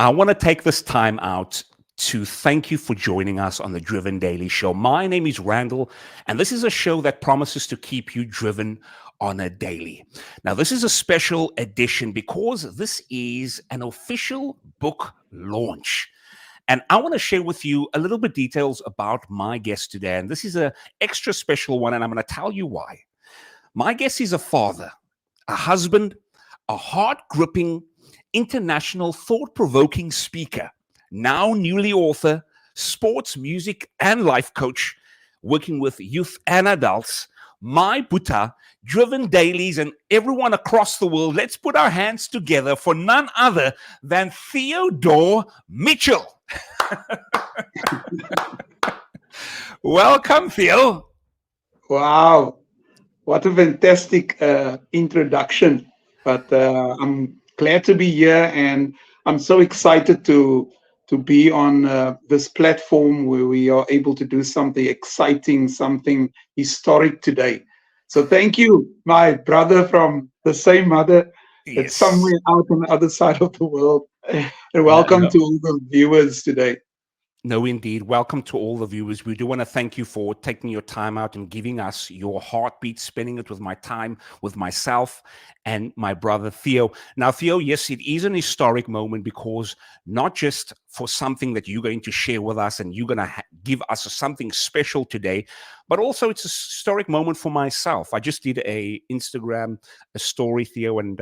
I want to take this time out to thank you for joining us on the Driven Daily Show. My name is Randall, and this is a show that promises to keep you driven on a daily. Now, this is a special edition because this is an official book launch. And I want to share with you a little bit details about my guest today. And this is an extra special one, and I'm going to tell you why. My guest is a father, a husband, a heart-gripping, international, thought-provoking speaker, now newly author, sports, music, and life coach, working with youth and adults, my Buddha, Driven Dailies, and everyone across the world. Let's put our hands together for none other than Theodore Mitchell. Welcome, Theo. Wow, what a fantastic introduction. But I'm glad to be here, and I'm so excited to be on this platform where we are able to do something exciting, something historic today. So thank you, my brother from the same mother. It's Yes. somewhere out on the other side of the world. And No, welcome no. to all the viewers today. No, indeed. Welcome to all the viewers. We do want to thank you for taking your time out and giving us your heartbeat, spending it with my time, with myself and my brother Theo. Now, Theo, yes, it is an historic moment because not just for something that you're going to share with us and you're going to give us something special today, but also it's a historic moment for myself. I just did a story, Theo, and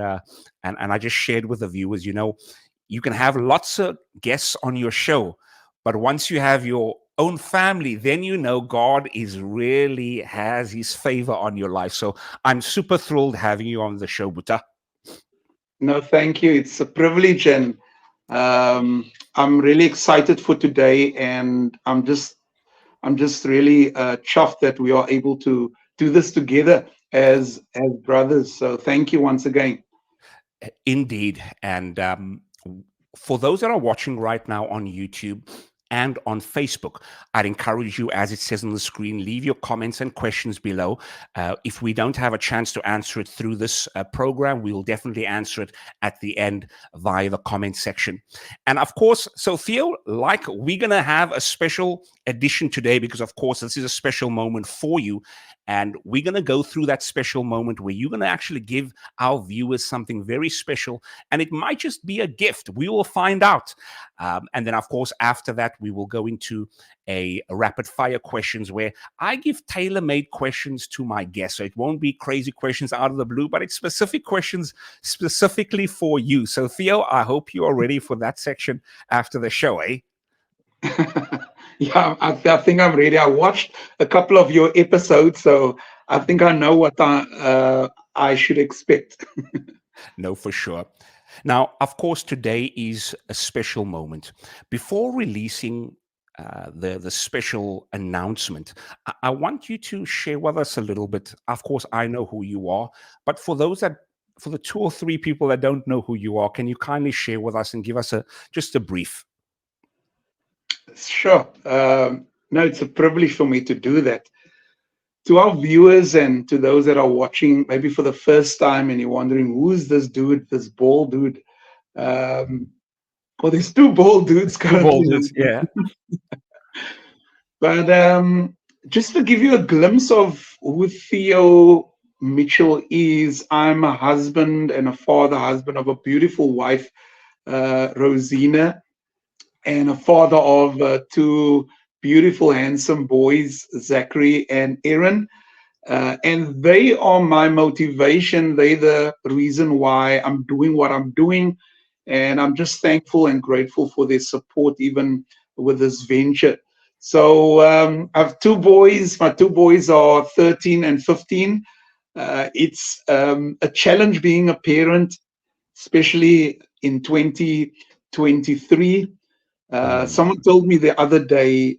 I just shared with the viewers, you can have lots of guests on your show, but once you have your own family, then God is really has his favor on your life. So I'm super thrilled having you on the show, Buta. No, thank you. It's a privilege, and I'm really excited for today. And I'm just really chuffed that we are able to do this together as brothers. So thank you once again. Indeed. And for those that are watching right now on YouTube and on Facebook, I'd encourage you, as it says on the screen, leave your comments and questions below. If we don't have a chance to answer it through this program, we will definitely answer it at the end via the comment section. And of course, so Theo, like we're going to have a special edition today because, of course, this is a special moment for you. And we're going to go through that special moment where you're going to actually give our viewers something very special. And it might just be a gift. We will find out. And then, of course, after that, we will go into a rapid fire questions where I give tailor-made questions to my guests. So it won't be crazy questions out of the blue, but it's specific questions specifically for you. So, Theo, I hope you are ready for that section after the show, eh? Yeah, I think I'm ready. I watched a couple of your episodes, so I think I know what I should expect. No, for sure. Now, of course, today is a special moment. Before releasing the special announcement, I want you to share with us a little bit. Of course, I know who you are, but for the two or three people that don't know who you are, can you kindly share with us and give us just a brief? Sure. No, it's a privilege for me to do that. To our viewers and to those that are watching, maybe for the first time, and you're wondering who's this dude, this bald dude. Um, well, there's two bald dudes Two currently, boulders, yeah. but just to give you a glimpse of who Theo Mitchell is, I'm a husband and a father, husband of a beautiful wife, Rosina, and a father of two beautiful, handsome boys, Zachary and Aaron. And they are my motivation. They're the reason why I'm doing what I'm doing. And I'm just thankful and grateful for their support, even with this venture. So I have two boys. My two boys are 13 and 15. It's a challenge being a parent, especially in 2023. Mm, Someone told me the other day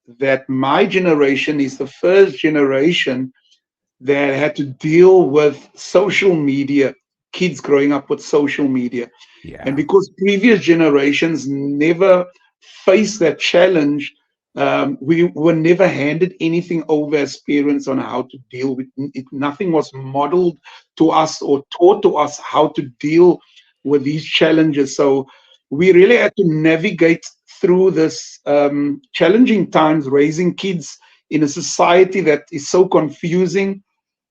that my generation is the first generation that had to deal with social media, kids growing up with social media. And yeah. because previous generations never faced that challenge, we were never handed anything over as parents on how to deal with it. Nothing was modeled to us or taught to us how to deal with these challenges. So we really had to navigate through this challenging times, raising kids in a society that is so confusing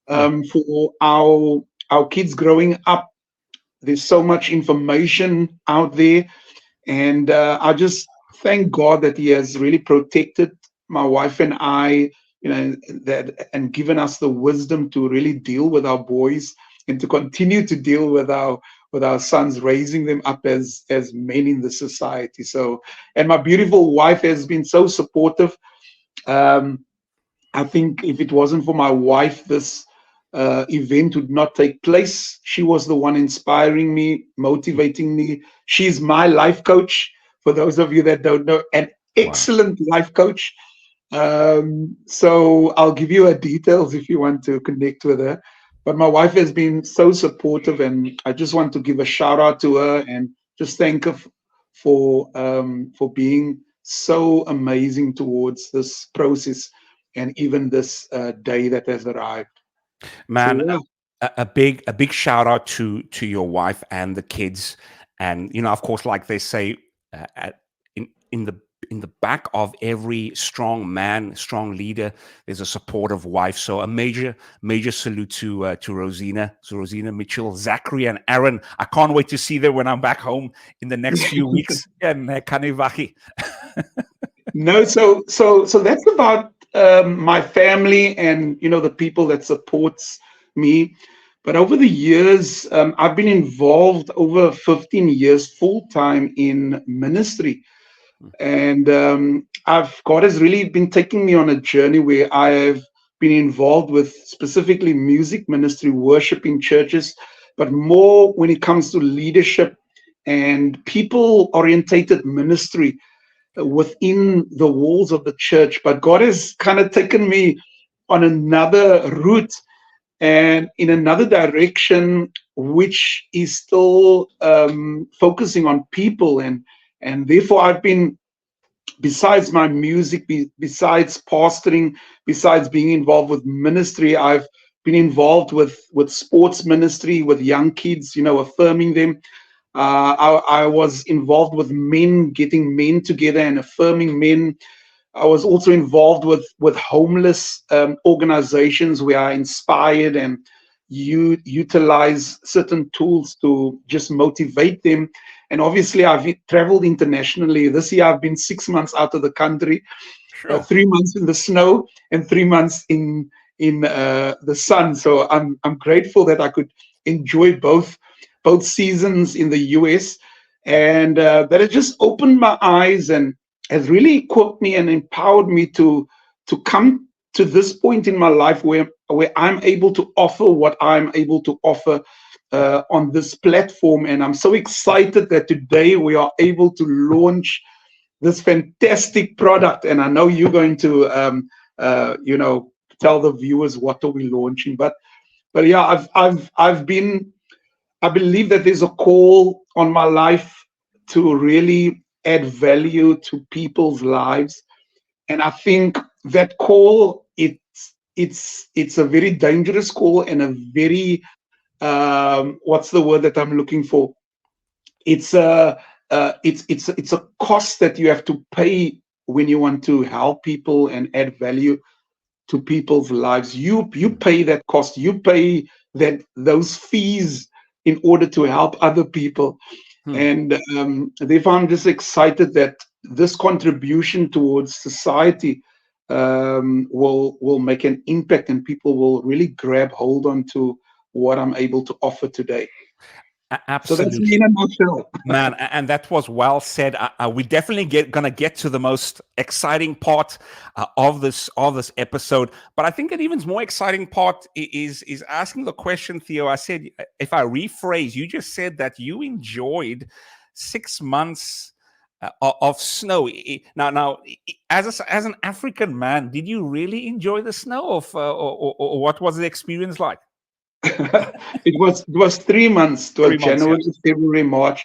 Hmm. for our kids growing up. There's so much information out there, and I just thank God that He has really protected my wife and I, that and given us the wisdom to really deal with our boys and to continue to deal with our sons, raising them up as men in the society. So, and my beautiful wife has been so supportive. Um, I think if it wasn't for my wife, this event would not take place. She was the one inspiring me, motivating me. She's my life coach. For those of you that don't know, an Wow. excellent life coach. So I'll give you her details if you want to connect with her. But my wife has been so supportive, and I just want to give a shout out to her and just thank her for being so amazing towards this process and even this day that has arrived. So Man, yeah. a big shout out to your wife and the kids, and of course, like they say, in the back of every strong man, strong leader, there's a supportive wife. So a major salute to Rosina, Mitchell, Zachary, and Aaron. I can't wait to see them when I'm back home in the next few weeks. And Kanevachi. No, so that's about my family and the people that supports me. But over the years, I've been involved over 15 years full time in ministry, and I've God has really been taking me on a journey where I have been involved with specifically music ministry, worship in churches, but more when it comes to leadership and people orientated ministry within the walls of the church. But God has kind of taken me on another route and in another direction, which is still focusing on people. And therefore, I've been, besides my music, besides pastoring, besides being involved with ministry, I've been involved with sports ministry, with young kids, affirming them. I was involved with men, getting men together and affirming men. I was also involved with homeless organizations where I inspired and utilize certain tools to just motivate them. And obviously, I've traveled internationally. This year, I've been 6 months out of the country, Sure. 3 months in the snow and 3 months in the sun. So I'm grateful that I could enjoy both seasons in the US, and that has just opened my eyes and has really equipped me and empowered me to come to this point in my life where I'm able to offer what I'm able to offer on this platform. And I'm so excited that today we are able to launch this fantastic product. And I know you're going to, tell the viewers what are we launching. But yeah, I believe that there's a call on my life to really add value to people's lives. And I think that call, it's a very dangerous call and a very what's the word that I'm looking for? It's it's a cost that you have to pay when you want to help people and add value to people's lives. You pay that cost. You pay those fees in order to help other people. Hmm. And therefore, I'm just excited that this contribution towards society will make an impact, and people will really grab hold onto what I'm able to offer today. So that's me Absolutely. in a nutshell. Man, and that was well said. We definitely gonna get to the most exciting part of this episode, but I think an even more exciting part is asking the question, Theo. I said, if I rephrase, you just said that you enjoyed 6 months of snow. Now, as an African man, did you really enjoy the snow, or what was the experience like? It was 3 months. It was 3 months, yeah. January, February, March.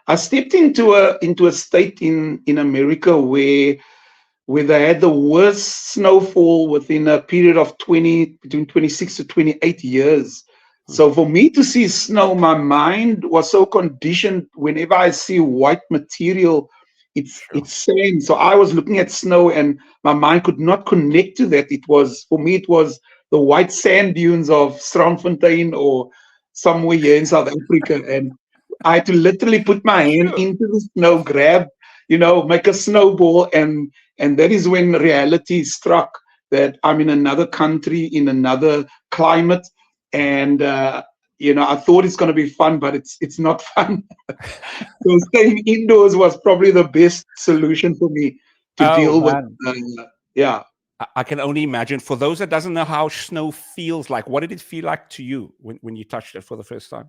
I stepped into a state in America where they had the worst snowfall within a period of between 26 to 28 years. Hmm. So for me to see snow, my mind was so conditioned. Whenever I see white material, Sure. it's sand. So I was looking at snow, and my mind could not connect to that. It was, for me, it was the white sand dunes of Strandfontein or somewhere here in South Africa. And I had to literally put my hand Sure. into the snow, grab, make a snowball, and that is when reality struck, that I'm in another country, in another climate. And I thought it's going to be fun, but it's not fun. So staying indoors was probably the best solution for me to Oh deal with. man. Yeah. I can only imagine. For those that doesn't know how snow feels like, what did it feel like to you when you touched it for the first time?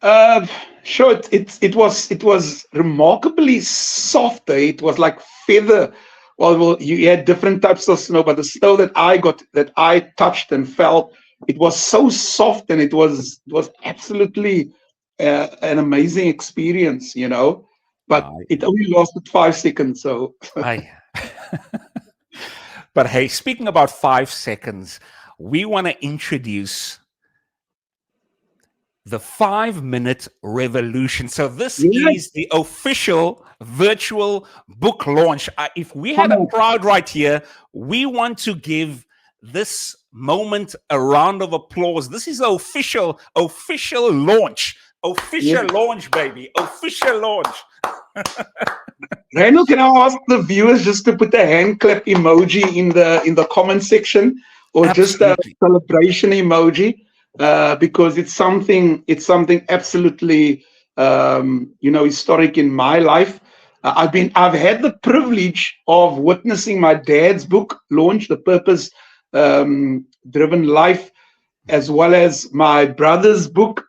Uh, sure. It was remarkably soft. It was like feather. Well, you had different types of snow, but the snow that I got, that I touched and felt, it was so soft, and it was absolutely an amazing experience. But I, it only lasted 5 seconds. So I. But hey, speaking about 5 seconds, we want to introduce the 5 minute revolution. So, this yeah, is the official virtual book launch. If we had come a on. crowd right here, we want to give this moment a round of applause. This is the official launch. Yeah. Official launch, baby. Official launch. Randall, can I ask the viewers just to put a hand clap emoji in the comment section, or just a Absolutely. celebration emoji, because it's something absolutely historic in my life. I've had the privilege of witnessing my dad's book launch, The Purpose Driven Life, as well as my brother's book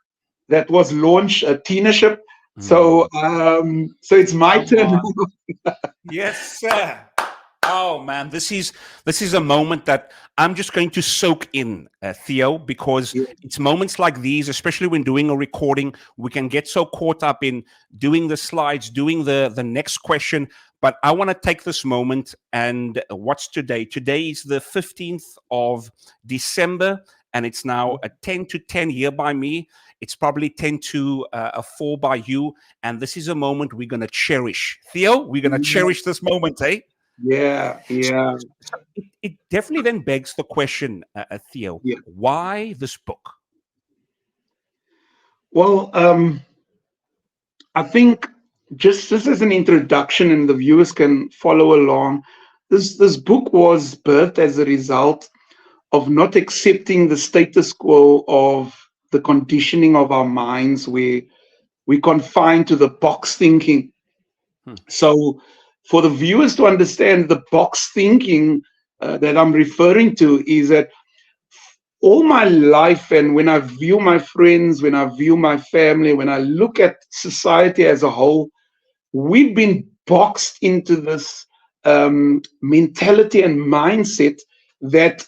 that was launched, Teenership. So, Mm. so it's my Come turn. on. Yes, sir. Oh man, this is a moment that I'm just going to soak in, Theo, because Yeah. it's moments like these, especially when doing a recording, we can get so caught up in doing the slides, doing the next question. But I want to take this moment and what's today? Today is the 15th of December, and it's now a 10 to 10 year by me. It's probably 10 to a 4 by you. And this is a moment we're going to cherish. Theo, we're going to cherish this moment, eh? Yeah, So, yeah, it definitely then begs the question, Theo, yeah. why this book? Well, I think just as an introduction, and the viewers can follow along, this book was birthed as a result of not accepting the status quo of the conditioning of our minds, where we confine to the box thinking. Hmm. So, for the viewers to understand, the box thinking that I'm referring to is that all my life, and when I view my friends, when I view my family, when I look at society as a whole, we've been boxed into this mentality and mindset that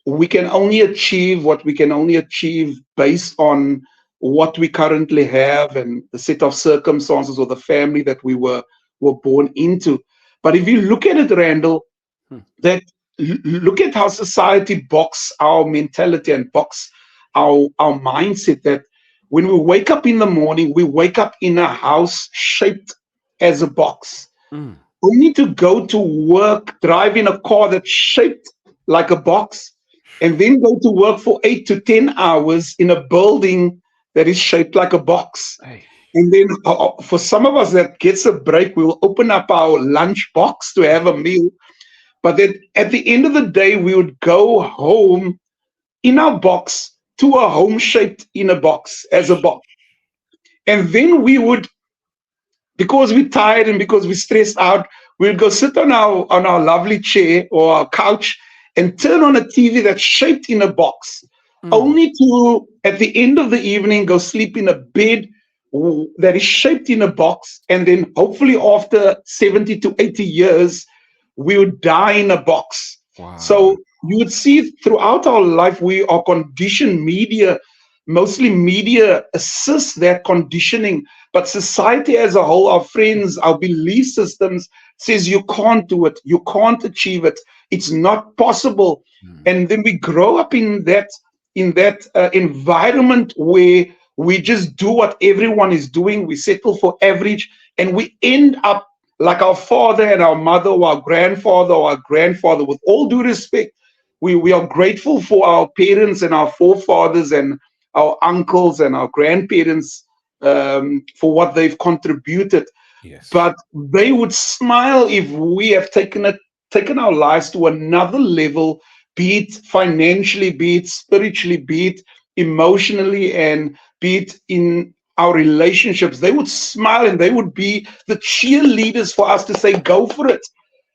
we can only achieve what we can only achieve based on what we currently have and the set of circumstances or the family that we were born into. But if you look at it, Randall, Hmm. that look at how society box our mentality and box our mindset, that when we wake up in the morning, we wake up in a house shaped as a box, Mm. only to go to work, drive in a car that's shaped like a box, and then go to work for 8 to 10 hours in a building that is shaped like a box. Hey. And then for some of us that gets a break, we will open up our lunch box to have a meal. But then at the end of the day, we would go home in our box to a home shaped in a box as a box. And then we would, because we're tired and because we're stressed out, we'll go sit on our lovely chair or our couch and turn on a TV that's shaped in a box, Mm. only to at the end of the evening go sleep in a bed that is shaped in a box, and then hopefully after 70 to 80 years we would die in a box. Wow. So you would see throughout our life we are conditioned. Mostly media assists that conditioning, but society as a whole, our friends, our belief systems says you can't do it, you can't achieve it, it's not possible. Mm. And then we grow up in that environment where we just do what everyone is doing. We settle for average, and we end up like our father and our mother, or our grandfather or our grandfather. With all due respect, we are grateful for our parents and our forefathers and our uncles and our grandparents, for what they've contributed. Yes. But they would smile if we have taken our lives to another level, be it financially, be it spiritually, be it emotionally, and be it in our relationships. They would smile and they would be the cheerleaders for us to say, go for it.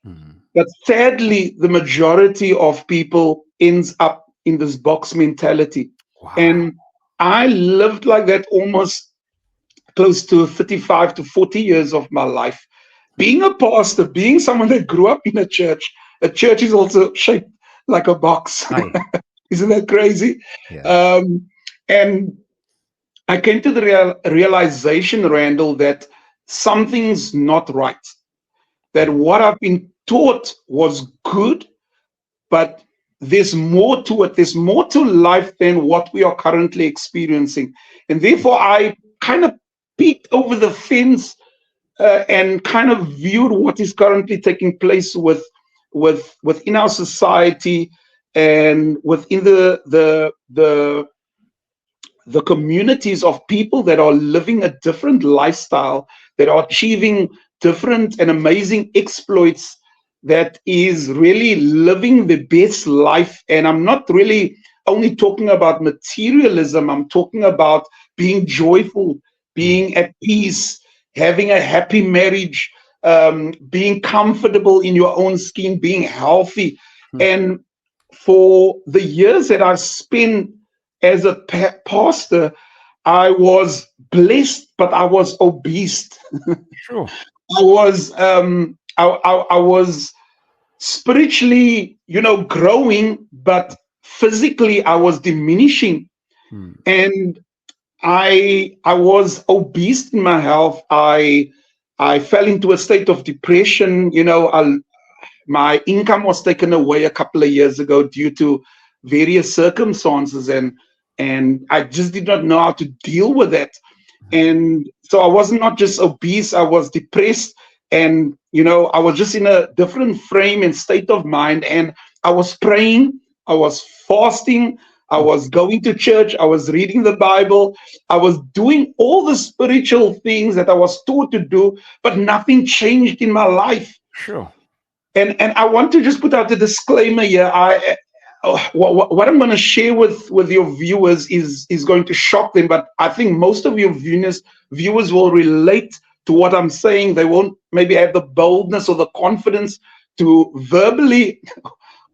Mm. But sadly, the majority of people ends up in this box mentality. Wow. And I lived like that almost close to 35 to 40 years of my life. Being a pastor, being someone that grew up in a church is also shaped like a box. Hi. Isn't that crazy? Yeah. Um, and I came to the realization, Randall, that something's not right. That Mm. what I've been taught was good, but there's more to it. There's more to life than what we are currently experiencing. And therefore, I kind of peeked over the fence, and kind of viewed what is currently taking place within our society and within the communities of people that are living a different lifestyle, that are achieving different and amazing exploits, that is really living the best life. And I'm not really only talking about materialism, I'm talking about being joyful, Mm. being at peace, having a happy marriage, being comfortable in your own skin, being healthy. Mm. And for the years that I've spent as a pastor, I was blessed, but I was obese. Sure. I was spiritually, growing, but physically I was diminishing. Mm. And I was obese in my health. I fell into a state of depression. My income was taken away a couple of years ago due to various circumstances, and I just did not know how to deal with that. And so I was not just obese, I was depressed, and I was just in a different frame and state of mind. And I was praying, I was fasting, I Mm. was going to church, I was reading the Bible, I was doing all the spiritual things that I was taught to do, but nothing changed in my life. Sure. And I want to just put out a disclaimer here. What I'm going to share with your viewers is going to shock them, but I think most of your viewers will relate to what I'm saying. They won't maybe have the boldness or the confidence to verbally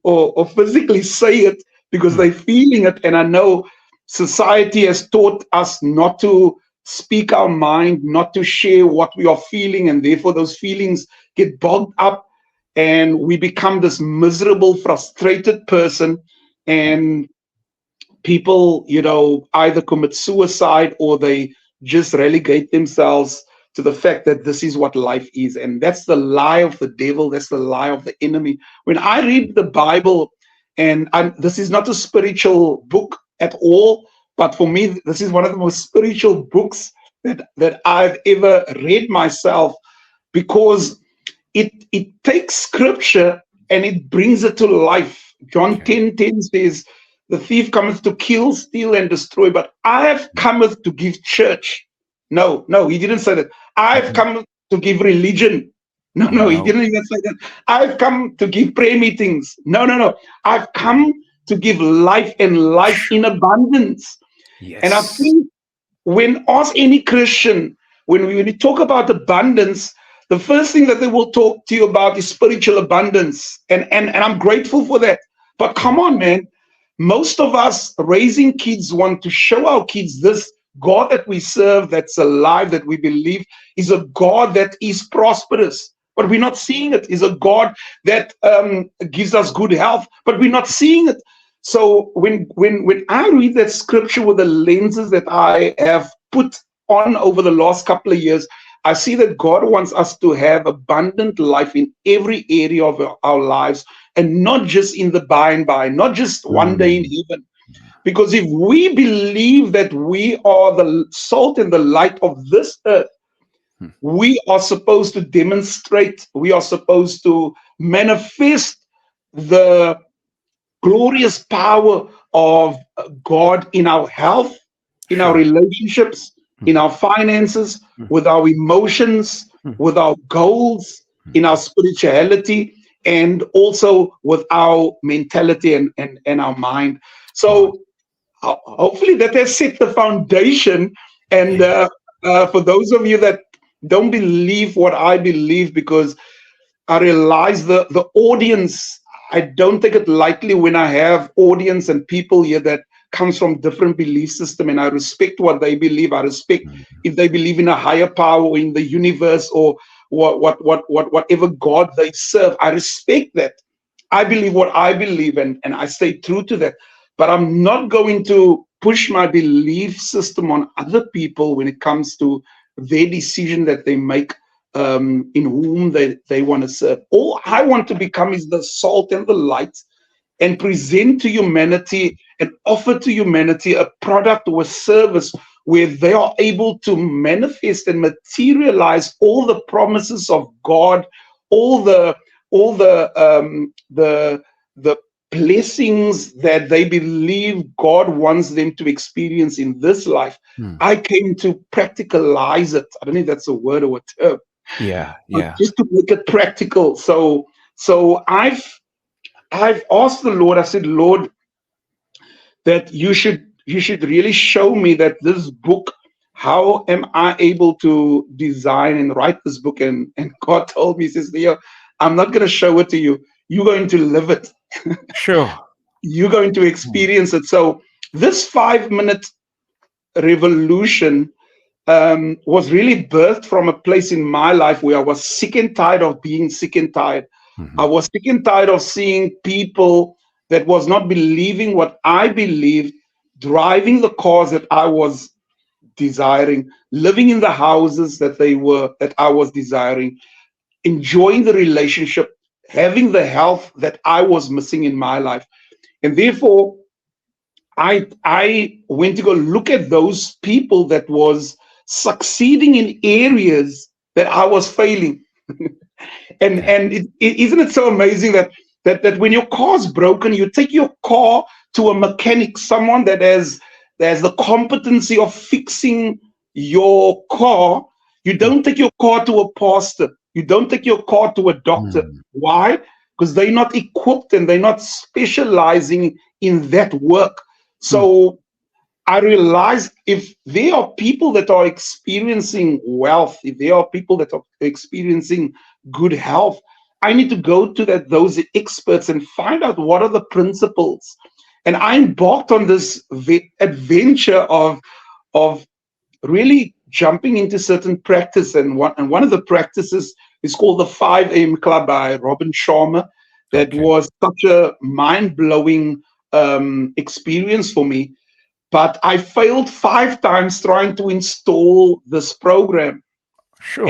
or physically say it, because Mm. they're feeling it. And I know society has taught us not to speak our mind, not to share what we are feeling, and therefore those feelings get bogged up and we become this miserable, frustrated person. And people, either commit suicide or they just relegate themselves to the fact that this is what life is. And that's the lie of the devil. That's the lie of the enemy. When I read the Bible, and this is not a spiritual book at all, but for me, this is one of the most spiritual books that I've ever read myself, because it takes scripture and it brings it to life. John Okay. 10:10 says, the thief cometh to kill, steal, and destroy, but I have cometh to give church. No, no, he didn't say that. I've Mhm. come to give religion. No, Oh no, he no. didn't even say that. I've come to give prayer meetings. No, no, no. I've come to give life, and life in abundance. And I Yes. think when ask any Christian, when we talk about abundance, the first thing that they will talk to you about is spiritual abundance. And I'm grateful for that. But come Mm. on, man. Most of us raising kids want to show our kids this God that we serve, that's alive, that we believe is a God that is prosperous. But we're not seeing it. Is a God that gives us good health, but we're not seeing it. So when I read that scripture with the lenses that I have put on over the last couple of years, I see that God wants us to have abundant life in every area of our lives, and not just in the by and by, not just one day in Mm. heaven. Because if we believe that we are the salt and the light of this earth, Hmm. we are supposed to demonstrate, we are supposed to manifest the glorious power of God in our health, in our Sure. relationships, Hmm. in our finances, Hmm. with our emotions, Hmm. with our goals, in our spirituality, and also with our mentality and our mind. Wow. So hopefully that has set the foundation. And Yeah. for those of you that don't believe what I believe, because I realize the audience, I don't take it lightly when I have audience and people here that comes from different belief system, and I respect what they believe. I respect Hmm. if they believe in a higher power or in the universe or whatever God they serve. I respect that. I believe what I believe, and I stay true to that. But I'm not going to push my belief system on other people when it comes to their decision that they make, in whom they want to serve. All I want to become is the salt and the light, and present to humanity and offer to humanity a product or a service where they are able to manifest and materialize all the promises of God, all the blessings that they believe God wants them to experience in this life. Hmm. I came to practicalize it. I don't know if that's a word or a term, Yeah. but Yeah. just to make it practical. So I've asked the Lord, I said, Lord, that you should really show me that this book, how am I able to design and write this book? And God told me, he says, Theo, I'm not going to show it to you. You're going to live it. Sure. You're going to Hmm. experience it. So this 5 minute revolution was really birthed from a place in my life where I was sick and tired of being sick and tired. I Hmm. was sick and tired of seeing people that was not believing what I believed, driving the cars that I was desiring, living in the houses that I was desiring, enjoying the relationship, having the health that I was missing in my life. And therefore, I went to go look at those people that was succeeding in areas that I was failing. Okay. And isn't it so amazing that when your car's broken, you take your car to a mechanic, someone that has the competency of fixing your car. You Hmm. don't take your car to a pastor. You don't take your car to a doctor. Hmm. Why? Because they're not equipped and they're not specializing in that work. Hmm. So I realize if there are people that are experiencing wealth, if there are people that are experiencing good health, I need to go to those experts and find out what are the principles. And I embarked on this adventure of really jumping into certain practice. And one of the practices is called the 5 a.m. Club by Robin Sharma. That Okay. was such a mind-blowing experience for me, but I failed 5 times trying to install this program. Sure.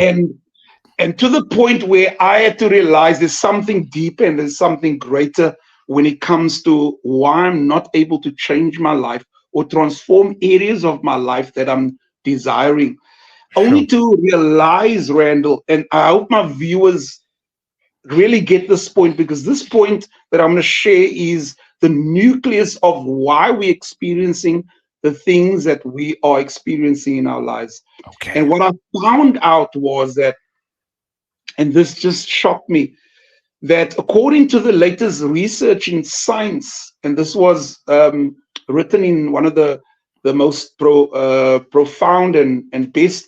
And to the point where I had to realize there's something deeper and there's something greater when it comes to why I'm not able to change my life or transform areas of my life that I'm desiring. Sure. Only to realize, Randall, and I hope my viewers really get this point, because this point that I'm going to share is the nucleus of why we're experiencing the things that we are experiencing in our lives. Okay. And what I found out was that, and this just shocked me, that according to the latest research in science, and this was written in one of the most profound and best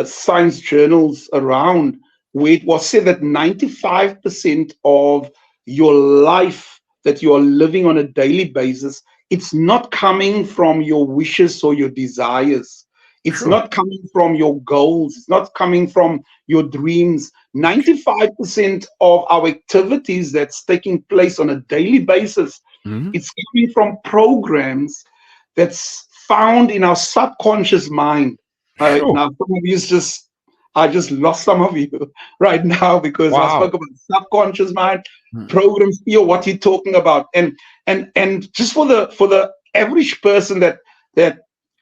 science journals around, where it was said that 95% of your life that you are living on a daily basis, it's not coming from your wishes or your desires. It's Sure. not coming from your goals. It's not coming from your dreams. Okay. 95% of our activities that's taking place on a daily basis, Hmm. it's coming from programs that's found in our subconscious mind. Sure. Now, some of you I just lost some of you right now because I Wow. spoke about subconscious mind Hmm. programs. What you're talking about, and just for the average person that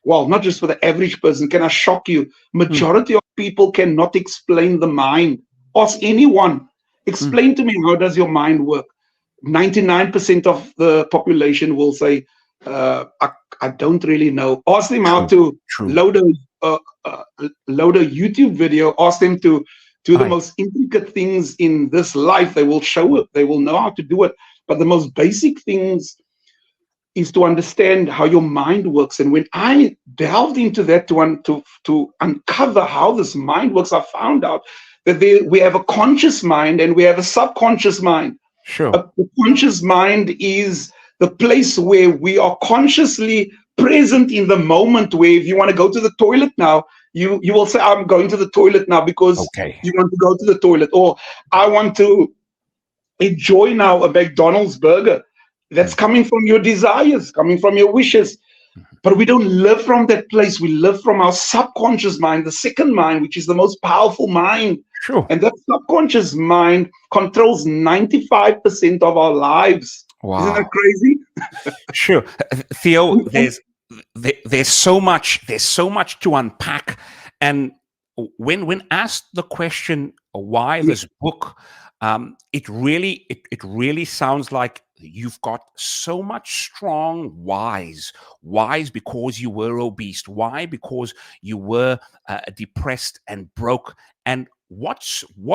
well, not just for the average person, can I shock you? Mm, Majority of people cannot explain the mind. Ask anyone, mm. explain to me, how does your mind work? 99% of the population will say, I don't really know. Ask them how True, to true. load a load a YouTube video. Ask them to do the Aye, most intricate things in this life. They will show it. They will know how to do it. But the most basic things is to understand how your mind works. And when I delved into that to uncover how this mind works, I found out that we have a conscious mind and we have a subconscious mind. sure. The conscious mind is the place where we are consciously present in the moment, where if you want to go to the toilet now, you will say, I'm going to the toilet now, because Okay. you want to go to the toilet. Or I want to enjoy now a McDonald's burger. That's Mm, coming from your desires, coming from your wishes. But we don't live from that place. We live from our subconscious mind, the second mind, which is the most powerful mind. sure. And that subconscious mind controls 95% of our lives. Isn't that Wow. crazy? Sure. Theo, And there's so much to unpack. And when asked the question why yeah, this book, it really sounds like you've got so much strong whys because you were obese, why because you were depressed and broke, and what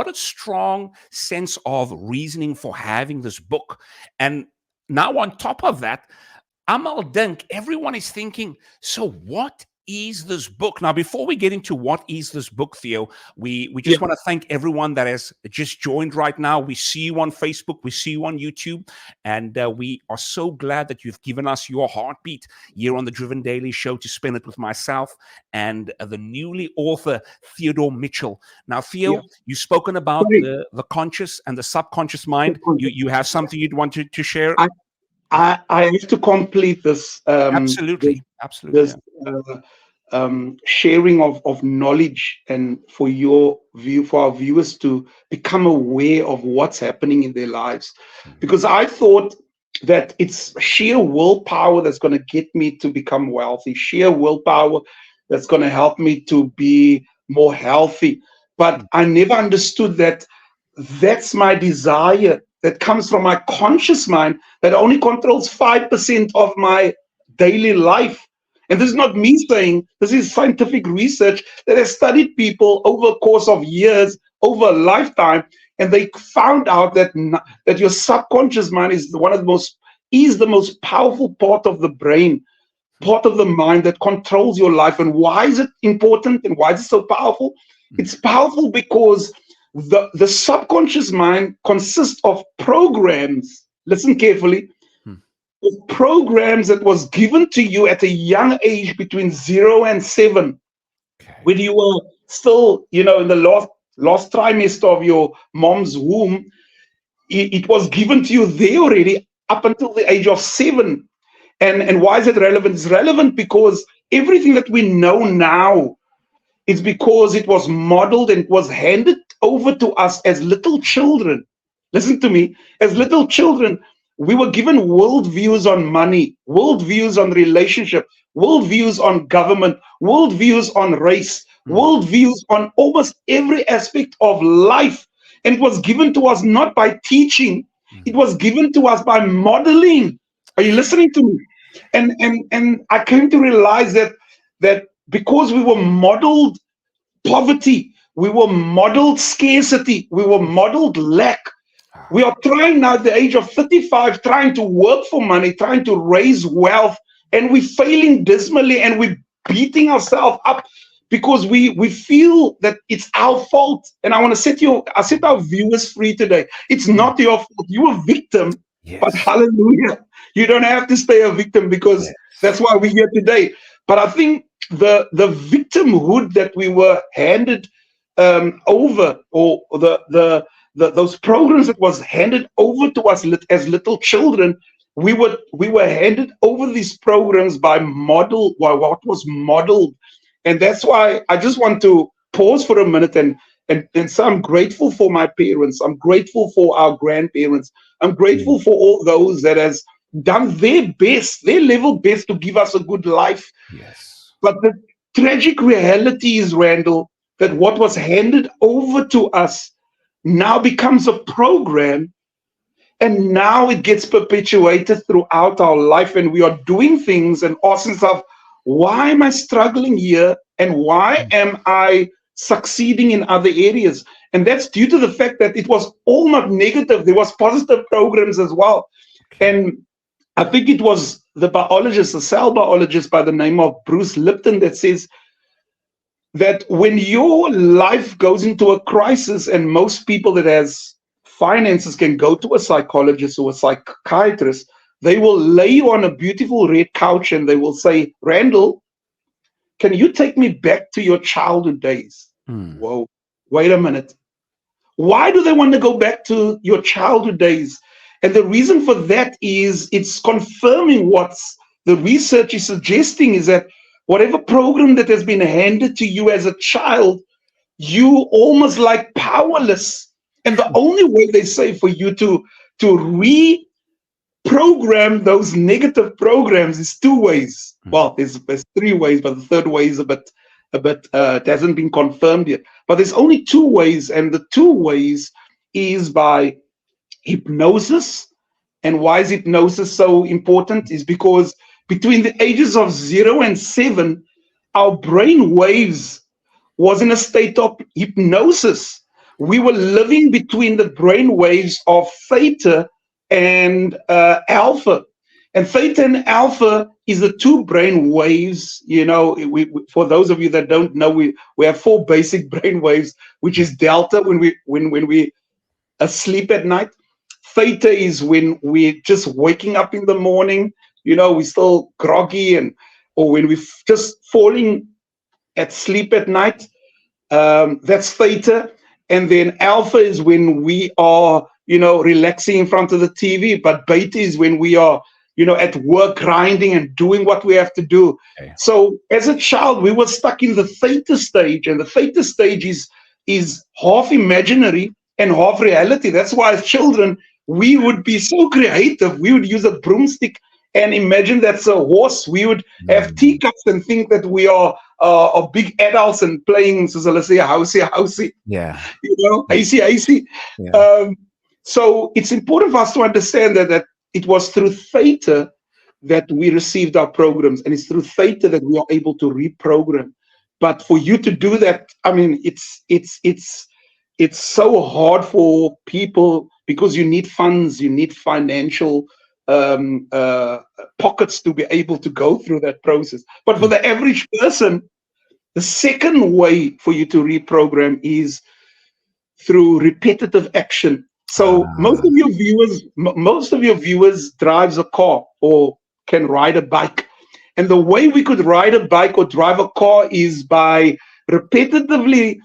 a strong sense of reasoning for having this book. And now on top of that, Amal Dink, everyone is thinking, so what is this book? Now, before we get into what is this book, Theo, we yeah, just want to thank everyone that has just joined right now. We see you on Facebook, we see you on YouTube, and we are so glad that you've given us your heartbeat here on the Driven Daily Show to spend it with myself and the newly author, Theodore Mitchell. Now, yeah. Theo, you've spoken about Sorry. the conscious and the subconscious mind. Subconscious. You have something you'd want to share? I, I have to complete this Absolutely. Absolutely. this Yeah. uh, sharing of knowledge, and for our viewers to become aware of what's happening in their lives, Mhm. because I thought that it's sheer willpower that's going to get me to become wealthy, sheer willpower that's going to help me to be more healthy. But Mm. I never understood that that's my desire that comes from my conscious mind that only controls 5% of my daily life. And this is not me saying, this is scientific research that has studied people over a course of years, over a lifetime, and they found out that that your subconscious mind is the most powerful part of the brain, part of the mind that controls your life. And why is it important and why is it so powerful? Mm. It's powerful because the subconscious mind consists of programs. Listen carefully, Mm. programs that was given to you at a young age between 0 and 7, Okay. when you were still, in the last trimester of your mom's womb. It was given to you there already up until the age of 7. And why is it relevant? It's relevant because everything that we know now is because it was modeled and was handed over to us as little children. Listen to me. As little children, we were given worldviews on money, worldviews on relationship, worldviews on government, worldviews on race, Mm. worldviews on almost every aspect of life. And it was given to us not by teaching, it Mm. was given to us by modeling. Are you listening to me? And I came to realize that because we were modeled poverty, we were modeled scarcity, we were modeled lack. We Ah, are trying now at the age of 35, trying to work for money, trying to raise wealth, and we're failing dismally, and we're beating ourselves up because we feel that it's our fault. And I set our viewers free today. It's mm. not your fault. You're a victim, but Yes. hallelujah. You don't have to stay a victim, because that's Yes. why we're here today. But I think the victimhood that we were handed over, or those programs that was handed over to us as little children, we were handed over these programs by what was modeled. And that's why I just want to pause for a minute and so I'm grateful for my parents, I'm grateful for our grandparents, I'm Mm. grateful for all those that has done their best, their level best to give us a good life. Yes. But the tragic reality is, Randall, that what was handed over to us now becomes a program, and now it gets perpetuated throughout our life, and we are doing things and asking ourselves, why am I struggling here? And why am I succeeding in other areas? And that's due to the fact that it was all not negative. There was positive programs as well. Okay. And I think it was the biologist, the cell biologist by the name of Bruce Lipton, that says that when your life goes into a crisis, and most people that has finances can go to a psychologist or a psychiatrist, they will lay you on a beautiful red couch and they will say, Randall, can you take me back to your childhood days? Mm. Whoa, wait a minute. Why do they want to go back to your childhood days? And the reason for that is it's confirming what the research is suggesting, is that whatever program that has been handed to you as a child, you almost like powerless. And the only way, they say, for you to reprogram those negative programs is two ways. Mm. Well, there's three ways, but the third way is a bit it hasn't been confirmed yet. But there's only two ways, and the two ways is by hypnosis. And why is hypnosis so important? Is because between the ages of 0 and 7, our brain waves was in a state of hypnosis. We were living between the brain waves of theta and alpha. And theta and alpha is the two brain waves. For those of you that don't know, we have four basic brain waves, which is delta when we asleep at night. Theta is when we're just waking up in the morning, we're still groggy, or when we're just falling at sleep at night. That's theta. And then alpha is when we are, relaxing in front of the TV. But beta is when we are, at work, grinding and doing what we have to do. Okay. So as a child, we were stuck in the theta stage, and the theta stage is half imaginary and half reality. That's why as children, we would be so creative. We would use a broomstick and imagine that's a horse. We would have Mm. teacups and think that we are big adults and playing, so let's say, housey, Yeah. icy. Yeah. So it's important for us to understand that it was through theta that we received our programs, and it's through theta that we are able to reprogram. But for you to do that, I mean, it's so hard for people, because you need funds, you need financial pockets to be able to go through that process. But for the average person, the second way for you to reprogram is through repetitive action. So most Ah, of your viewers drives a car or can ride a bike. And the way we could ride a bike or drive a car is by repetitively,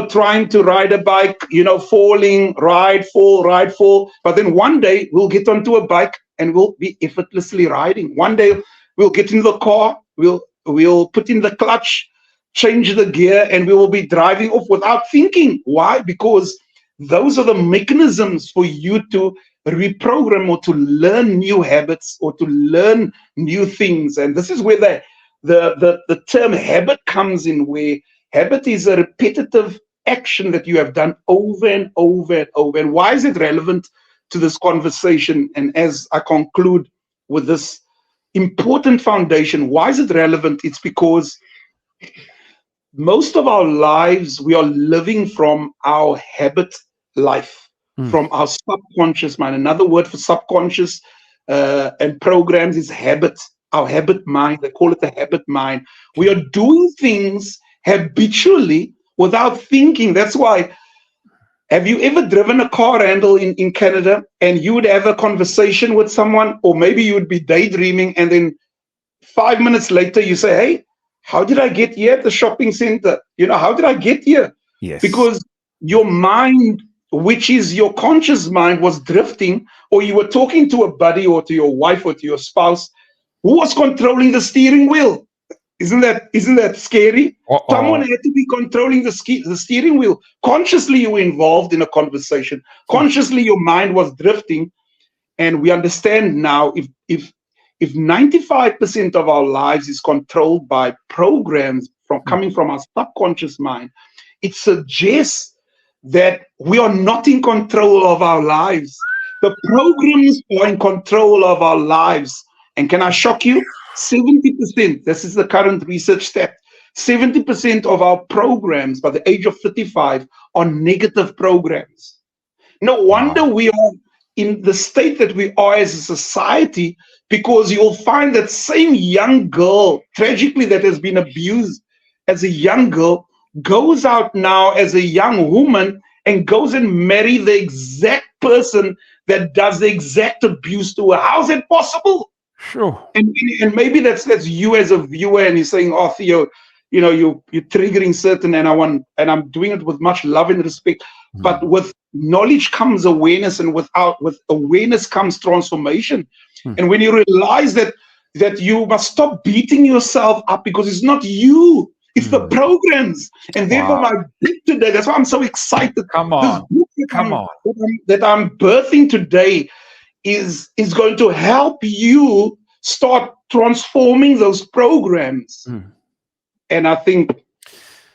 trying to ride a bike, falling, ride, fall. But then one day we'll get onto a bike and we'll be effortlessly riding. One day we'll get in the car, we'll put in the clutch, change the gear, and we will be driving off without thinking. Why? Because those are the mechanisms for you to reprogram or to learn new habits or to learn new things. And this is where the term habit comes in, where habit is a repetitive action that you have done over and over and over. And why is it relevant to this conversation? And as I conclude with this important foundation, why is it relevant? It's because most of our lives, we are living from our habit life, mm. from our subconscious mind. Another word for subconscious and programs is habit, our habit mind. They call it the habit mind. We are doing things habitually without thinking. That's why, have you ever driven a car, Randall, in Canada, and you would have a conversation with someone, or maybe you would be daydreaming, and then 5 minutes later you say, hey, how did I get here at the shopping center? How did I get here? Yes. Because your mind, which is your conscious mind, was drifting, or you were talking to a buddy or to your wife or to your spouse who was controlling the steering wheel. Isn't that scary? Someone Uh-oh. had to be controlling the steering wheel. Consciously, you were involved in a conversation. Consciously, your mind was drifting. And we understand now, if 95% of our lives is controlled by programs from coming from our subconscious mind, it suggests that we are not in control of our lives. The programs are in control of our lives. And can I shock you? 70%, this is the current research stat, 70% of our programs by the age of 35 are negative programs. No wonder Wow. we are in the state that we are as a society, because you'll find that same young girl, tragically, that has been abused as a young girl, goes out now as a young woman and goes and marry the exact person that does the exact abuse to her. How's it possible? Sure. And maybe that's you as a viewer, and you're saying, "Oh, Theo, you're triggering certain," and I'm doing it with much love and respect. But with knowledge comes awareness, and with awareness comes transformation. And when you realize that you must stop beating yourself up, because it's not you, it's the programs. And therefore, Wow. my book today, that's why I'm so excited. Come This on. book Come on. that I'm birthing today is going to help you start transforming those programs. And I think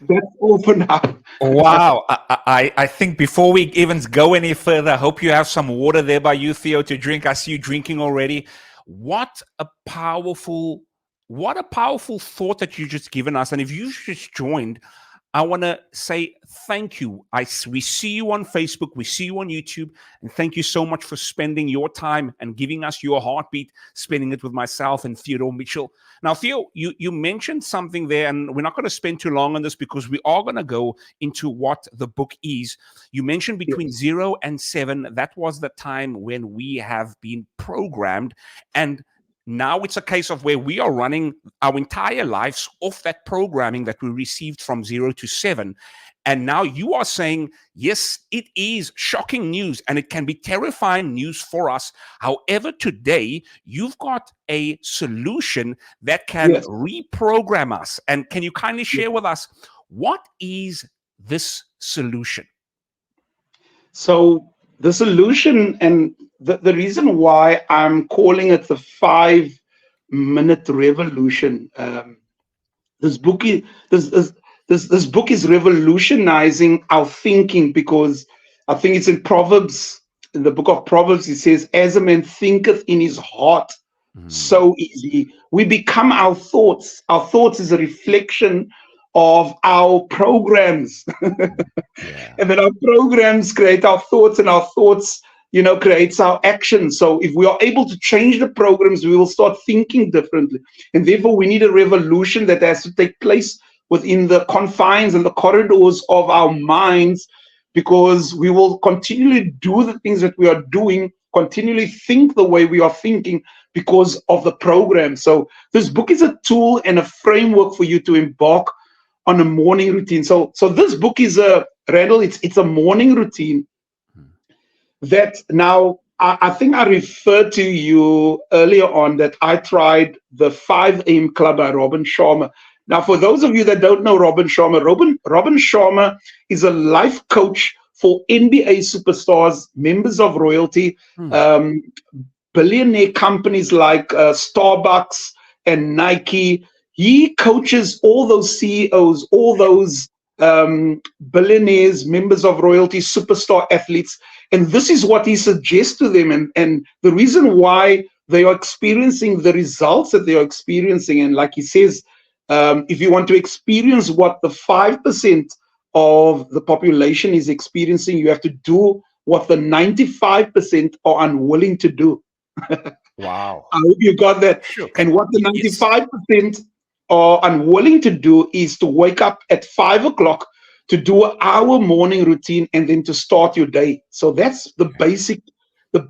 that's all for now. Wow. I think before we even go any further, I hope you have some water there by you, Theo, to drink. I see you drinking already. What a powerful thought that you just given us. And if you just joined, I want to say thank you. We see you on Facebook, we see you on YouTube, and thank you so much for spending your time and giving us your heartbeat, spending it with myself and Theodore Mitchell. Now, Theo, you mentioned something there, and we're not going to spend too long on this because we are going to go into what the book is. You mentioned between 0 and 7, that was the time when we have been programmed, and now it's a case of where we are running our entire lives off that programming that we received from 0 to 7. And now you are saying, yes, it is shocking news and it can be terrifying news for us. However, today you've got a solution that can reprogram us. And can you kindly share with us, what is this solution? So the solution, and the reason why I'm calling it the 5-minute revolution, this book is revolutionizing our thinking, because I think it's in Proverbs, in the book of Proverbs, it says, "As a man thinketh in his heart, so is he." We become our thoughts. Our thoughts is a reflection of our programs. And then our programs create our thoughts, and our thoughts, creates our actions. So if we are able to change the programs, we will start thinking differently. And therefore, we need a revolution that has to take place within the confines and the corridors of our minds, because we will continually do the things that we are doing, continually think the way we are thinking, because of the program. So this book is a tool and a framework for you to embark on a morning routine. So this book is Randall, it's a morning routine that now, I think I referred to you earlier on that I tried the 5 a.m. Club by Robin Sharma. Now, for those of you that don't know Robin Sharma, Robin Sharma is a life coach for NBA superstars, members of royalty, billionaire companies like Starbucks and Nike. He coaches all those CEOs, all those billionaires, members of royalty, superstar athletes. And this is what he suggests to them. And the reason why they are experiencing the results that they are experiencing. And like he says, if you want to experience what the 5% of the population is experiencing, you have to do what the 95% are unwilling to do. Wow. I hope you got that. Sure. And what the 95% are unwilling to do is to wake up at 5 o'clock to do our morning routine and then to start your day. So that's the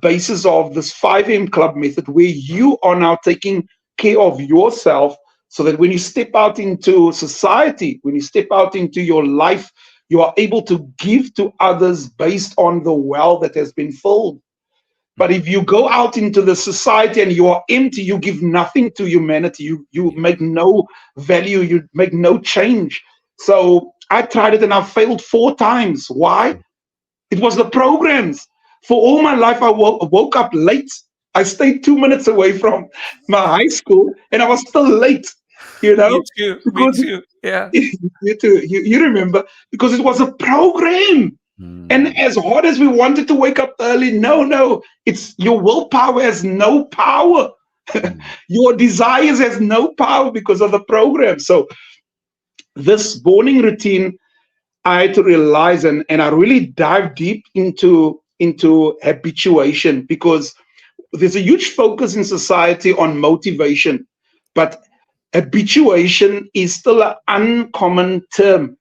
basis of this 5 a.m. club method, where you are now taking care of yourself, so that when you step out into society, when you step out into your life, you are able to give to others based on the well that has been filled. But if you go out into the society and you are empty, you give nothing to humanity. You make no value. You make no change. So I tried it and I failed 4 times. Why? It was the programs. For all my life, I woke up late. I stayed 2 minutes away from my high school, and I was still late, you Me know, too. Me because too. Yeah. you remember, because it was a program. And Mm. as hard as we wanted to wake up early, no, it's your willpower has no power. Mm. Your desires has no power because of the program. So this morning routine, I had to realize, and I really dive deep into habituation, because there's a huge focus in society on motivation, but habituation is still an uncommon term.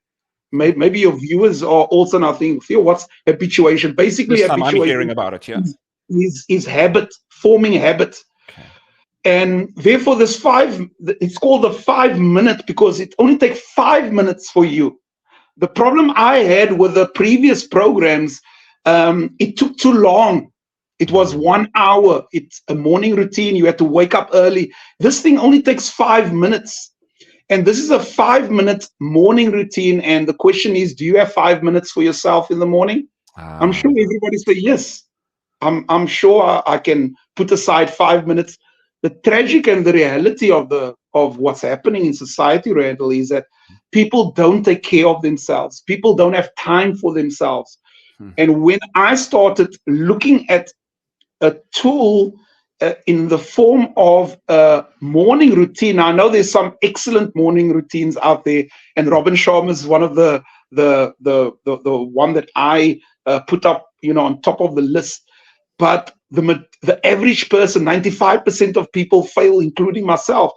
Maybe your viewers are also now thinking, Theo, what's habituation? Basically, First time I'm hearing habituation about it. Yeah. is habit, forming habit. Okay. And therefore, it's called the 5 minute, because it only takes 5 minutes for you. The problem I had with the previous programs, it took too long. It was Mm. 1 hour. It's a morning routine. You had to wake up early. This thing only takes 5 minutes. And this is a 5 minute morning routine. And the question is, do you have 5 minutes for yourself in the morning? I'm Ah. sure everybody say yes. I'm sure I can put aside 5 minutes. The tragic and the reality of what's happening in society, Randall, is that people don't take care of themselves. People don't have time for themselves. Hmm. And when I started looking at a tool in the form of a morning routine, I know there's some excellent morning routines out there, and Robin Sharma is one of the one that I put up, on top of the list. But the average person, 95% of people fail, including myself.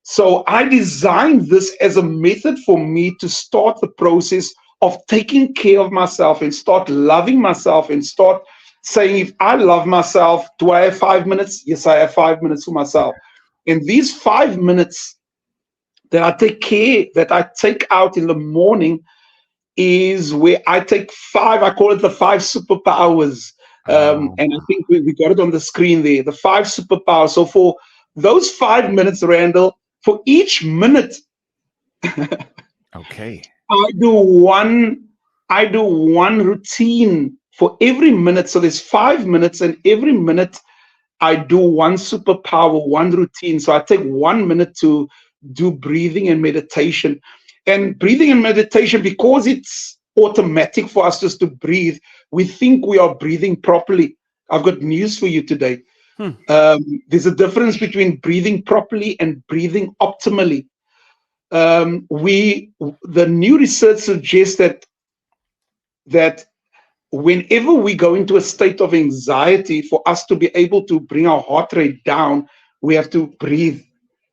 So I designed this as a method for me to start the process of taking care of myself and start loving myself and start saying, if I love myself, do I have 5 minutes? Yes, I have 5 minutes for myself. And these 5 minutes that I take out in the morning is where I take five, I call it the five superpowers. Ah. And I think we got it on the screen there, the five superpowers. So for those 5 minutes, Randall, for each minute, Okay. I do one, I do one routine for every minute. So there's 5 minutes, and every minute I do one superpower, one routine. So I take 1 minute to do breathing and meditation. And breathing and meditation, because it's automatic for us just to breathe, we think we are breathing properly. I've got news for you today. Hmm. There's a difference between breathing properly and breathing optimally. The new research suggests that whenever we go into a state of anxiety, for us to be able to bring our heart rate down, we have to breathe,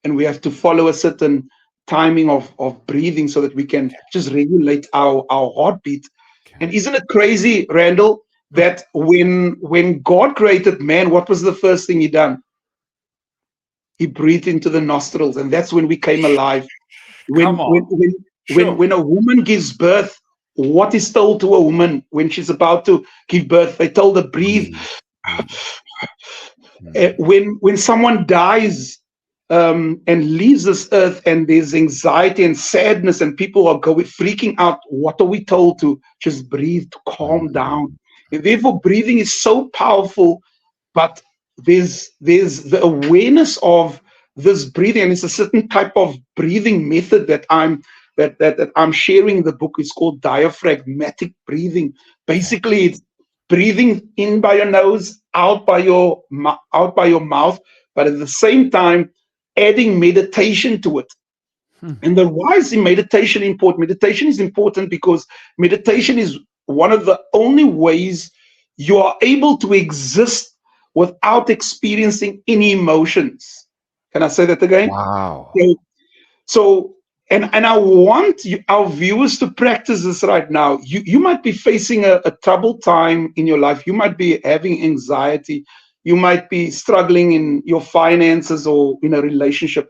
and we have to follow a certain timing of breathing so that we can just regulate our heartbeat. And Okay. isn't it crazy, Randall, that when God created man, what was the first thing he done? He breathed into the nostrils, and that's when we came alive. Come When on. when when when Sure. when a woman gives birth, what is told to a woman when she's about to give birth? They told her breathe. Breathe. Breathe. Mm. When someone dies, and leaves this earth, and there's anxiety and sadness, and people are going freaking out, what are we told to? Just breathe, to calm Mm. down. And therefore, breathing is so powerful. But there's the awareness of this breathing, and it's a certain type of breathing method that I'm sharing in the book. It's called diaphragmatic breathing. Okay. Basically, it's breathing in by your nose, out by your mouth, but at the same time adding meditation to it. Hmm. And then why is the meditation important? Meditation is important because meditation is one of the only ways you are able to exist without experiencing any emotions. Can I say that again? Wow. So, so and I want our viewers to practice this right now. You might be facing a troubled time in your life. You might be having anxiety. You might be struggling in your finances or in a relationship.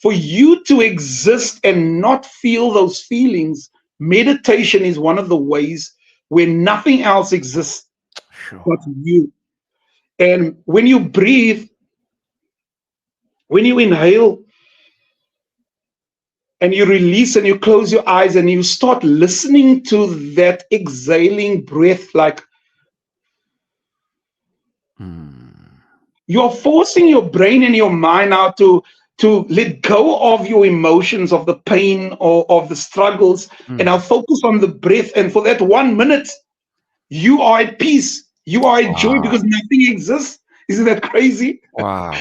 For you to exist and not feel those feelings, meditation is one of the ways where nothing else exists Sure. but you. And when you breathe, when you inhale, and you release and you close your eyes and you start listening to that exhaling breath, like Mm. You're forcing your brain and your mind now to let go of your emotions, of the pain or of the struggles, and I'll Mm. focus on the breath. And for that 1 minute, you are at peace. You are at joy Wow. because nothing exists. Isn't that crazy? Wow.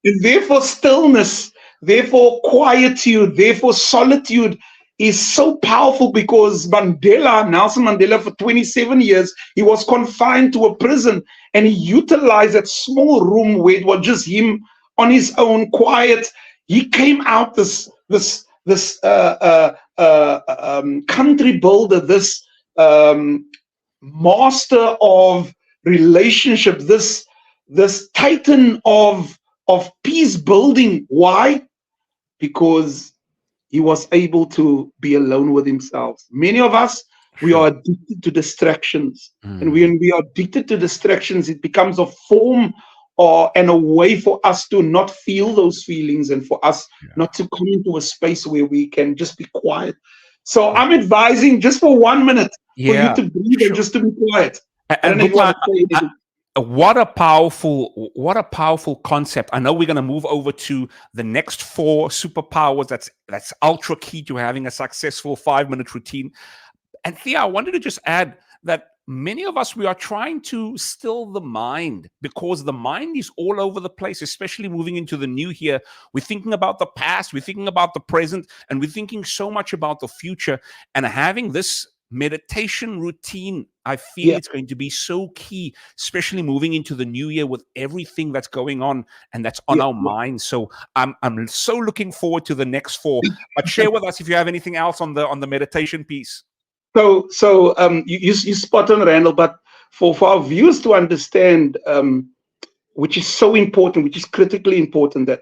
And therefore, stillness, therefore, quietude, therefore, solitude is so powerful because Nelson Mandela, for 27 years, he was confined to a prison and he utilized that small room where it was just him on his own, quiet. He came out this country builder, this master of relationship, this titan of peace building. Why? Because he was able to be alone with himself. Many of us, we Sure. are addicted to distractions. And Mm. when we are addicted to distractions, it becomes a form or and a way for us to not feel those feelings and for us Yeah. not to come into a space where we can just be quiet. So I'm advising just for 1 minute for you Yeah. to breathe and Sure. just to be quiet. I don't And know if you want Bukla, to say anything. what a powerful concept. I know we're going to move over to the next four superpowers. That's ultra key to having a successful 5 minute routine. And Thea, I wanted to just add that many of us, we are trying to still the mind because the mind is all over the place, especially moving into the new year. We're thinking about the past, we're thinking about the present, and we're thinking so much about the future. And having this meditation routine, I feel Yeah. it's going to be so key, especially moving into the new year with everything that's going on and that's on Yeah. our minds. So I'm so looking forward to the next four. But share with us if you have anything else on the meditation piece. You spot on, Randall, but for our viewers to understand, which is so important, which is critically important, that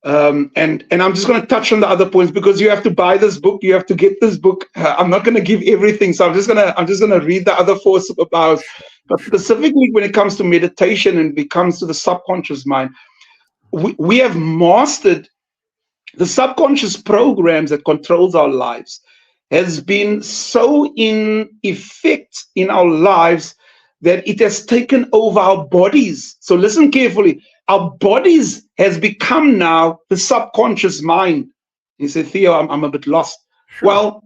and I'm just going to touch on the other points because you have to buy this book, you have to get this book. I'm not going to give everything, so I'm just gonna read the other four superpowers. But Sure. specifically, when it comes to meditation and it comes to the subconscious mind, we have mastered the subconscious programs that controls our lives has been so in effect in our lives that it has taken over our bodies. So listen carefully. Our bodies has become now the subconscious mind. You say, Theo, I'm a bit lost. Sure. Well,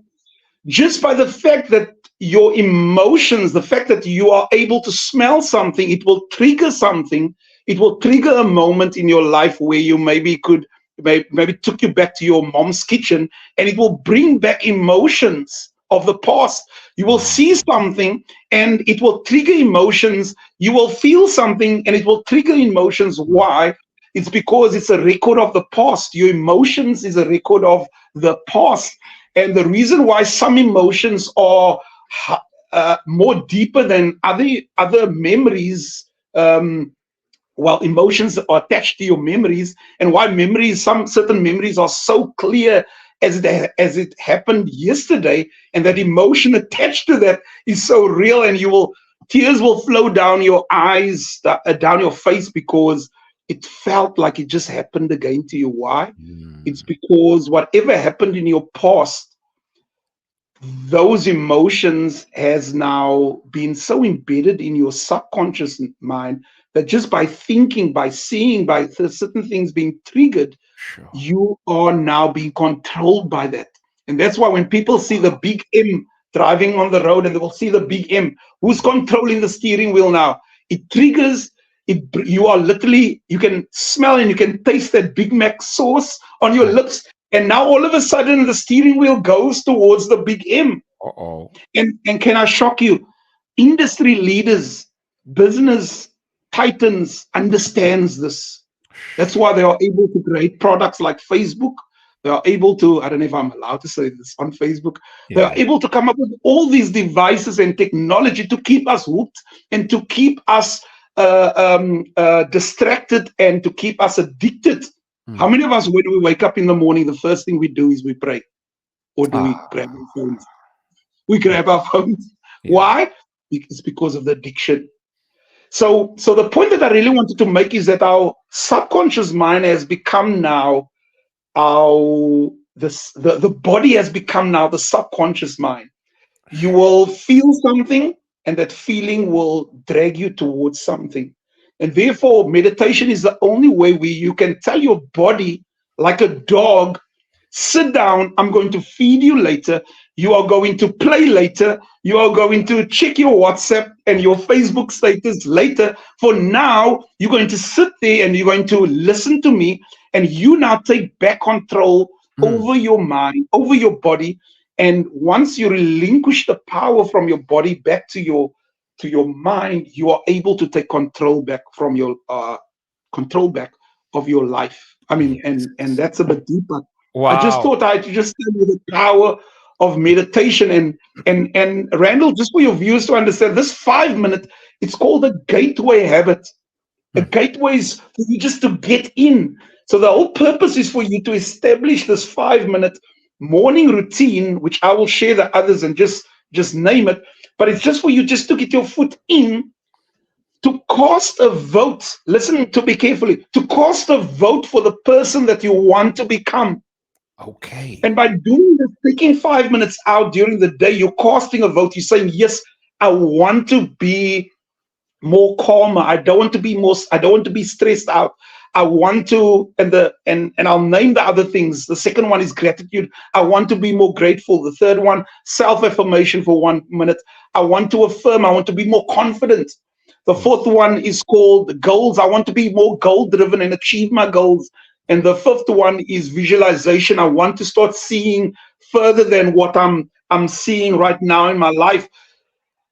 just by the fact that your emotions, the fact that you are able to smell something, it will trigger something. It will trigger a moment in your life where you maybe took you back to your mom's kitchen, and it will bring back emotions of the past. You will Mm. see something and it will trigger emotions. You will feel something and it will trigger emotions. Mm. Why? It's because it's a record of the past. Your emotions is a record of the past. And the reason why some emotions are more deeper than other memories, well, emotions are attached to your memories, and why some certain memories are so clear as it happened yesterday, and that emotion attached to that is so real, and tears will flow down your eyes, down your face, because it felt like it just happened again to you. Why? It's Mm. because whatever happened in your past, those emotions has now been so embedded in your subconscious mind that just by thinking, by seeing, by certain things being triggered, Sure. you are now being controlled by that. And that's why when people see the big M driving on the road and they will see the big M, who's controlling the steering wheel now? It triggers it. You are literally, you can smell and you can taste that Big Mac sauce on your Mm. lips, and now all of a sudden the steering wheel goes towards the big M. Uh-oh. And can I shock you? Industry leaders, business titans understands this. That's why they are able to create products like Facebook. They are able to, I don't know if I'm allowed to say this on Facebook, they are Yeah. able to come up with all these devices and technology to keep us hooked and to keep us distracted and to keep us addicted. How Mm. many of us, when we wake up in the morning, the first thing we do is we pray? Or do we Ah. grab our phones? We grab our phones. Yeah. Why? It's because of the addiction. So the point that I really wanted to make is that our subconscious mind has become now the body has become now the subconscious mind. You will feel something, and that feeling will drag you towards something. And therefore, meditation is the only way where you can tell your body, like a dog, sit down, I'm going to feed you later. You are going to play later. You are going to check your WhatsApp and your Facebook status later. For now, you're going to sit there and you're going to listen to me. And you now take back control over your mind, over your body. And once you relinquish the power from your body back to your mind, you are able to take control back from your control back of your life. I mean, and that's a bit deeper. I just Wow. thought I'd just tell you the power of meditation. And Randall, just for your viewers to understand, this 5 minute, it's called a gateway habit. A gateway is for you just to get in. So the whole purpose is for you to establish this 5 minute morning routine, which I will share the others and just name it. But it's just for you just to get your foot in, to cast a vote. Listen to me carefully. To cast a vote for the person that you want to become. Okay. And by doing this, taking 5 minutes out during the day, you're casting a vote. You're saying, yes, I want to be more calmer. I don't want to be I don't want to be stressed out. I want to, and I'll name the other things. The second one is gratitude. I want to be more grateful. The third one, self-affirmation for 1 minute. I want to affirm. I want to be more confident. The fourth one is called goals. I want to be more goal-driven and achieve my goals. And the fifth one is visualization. I want to start seeing further than what I'm seeing right now in my life.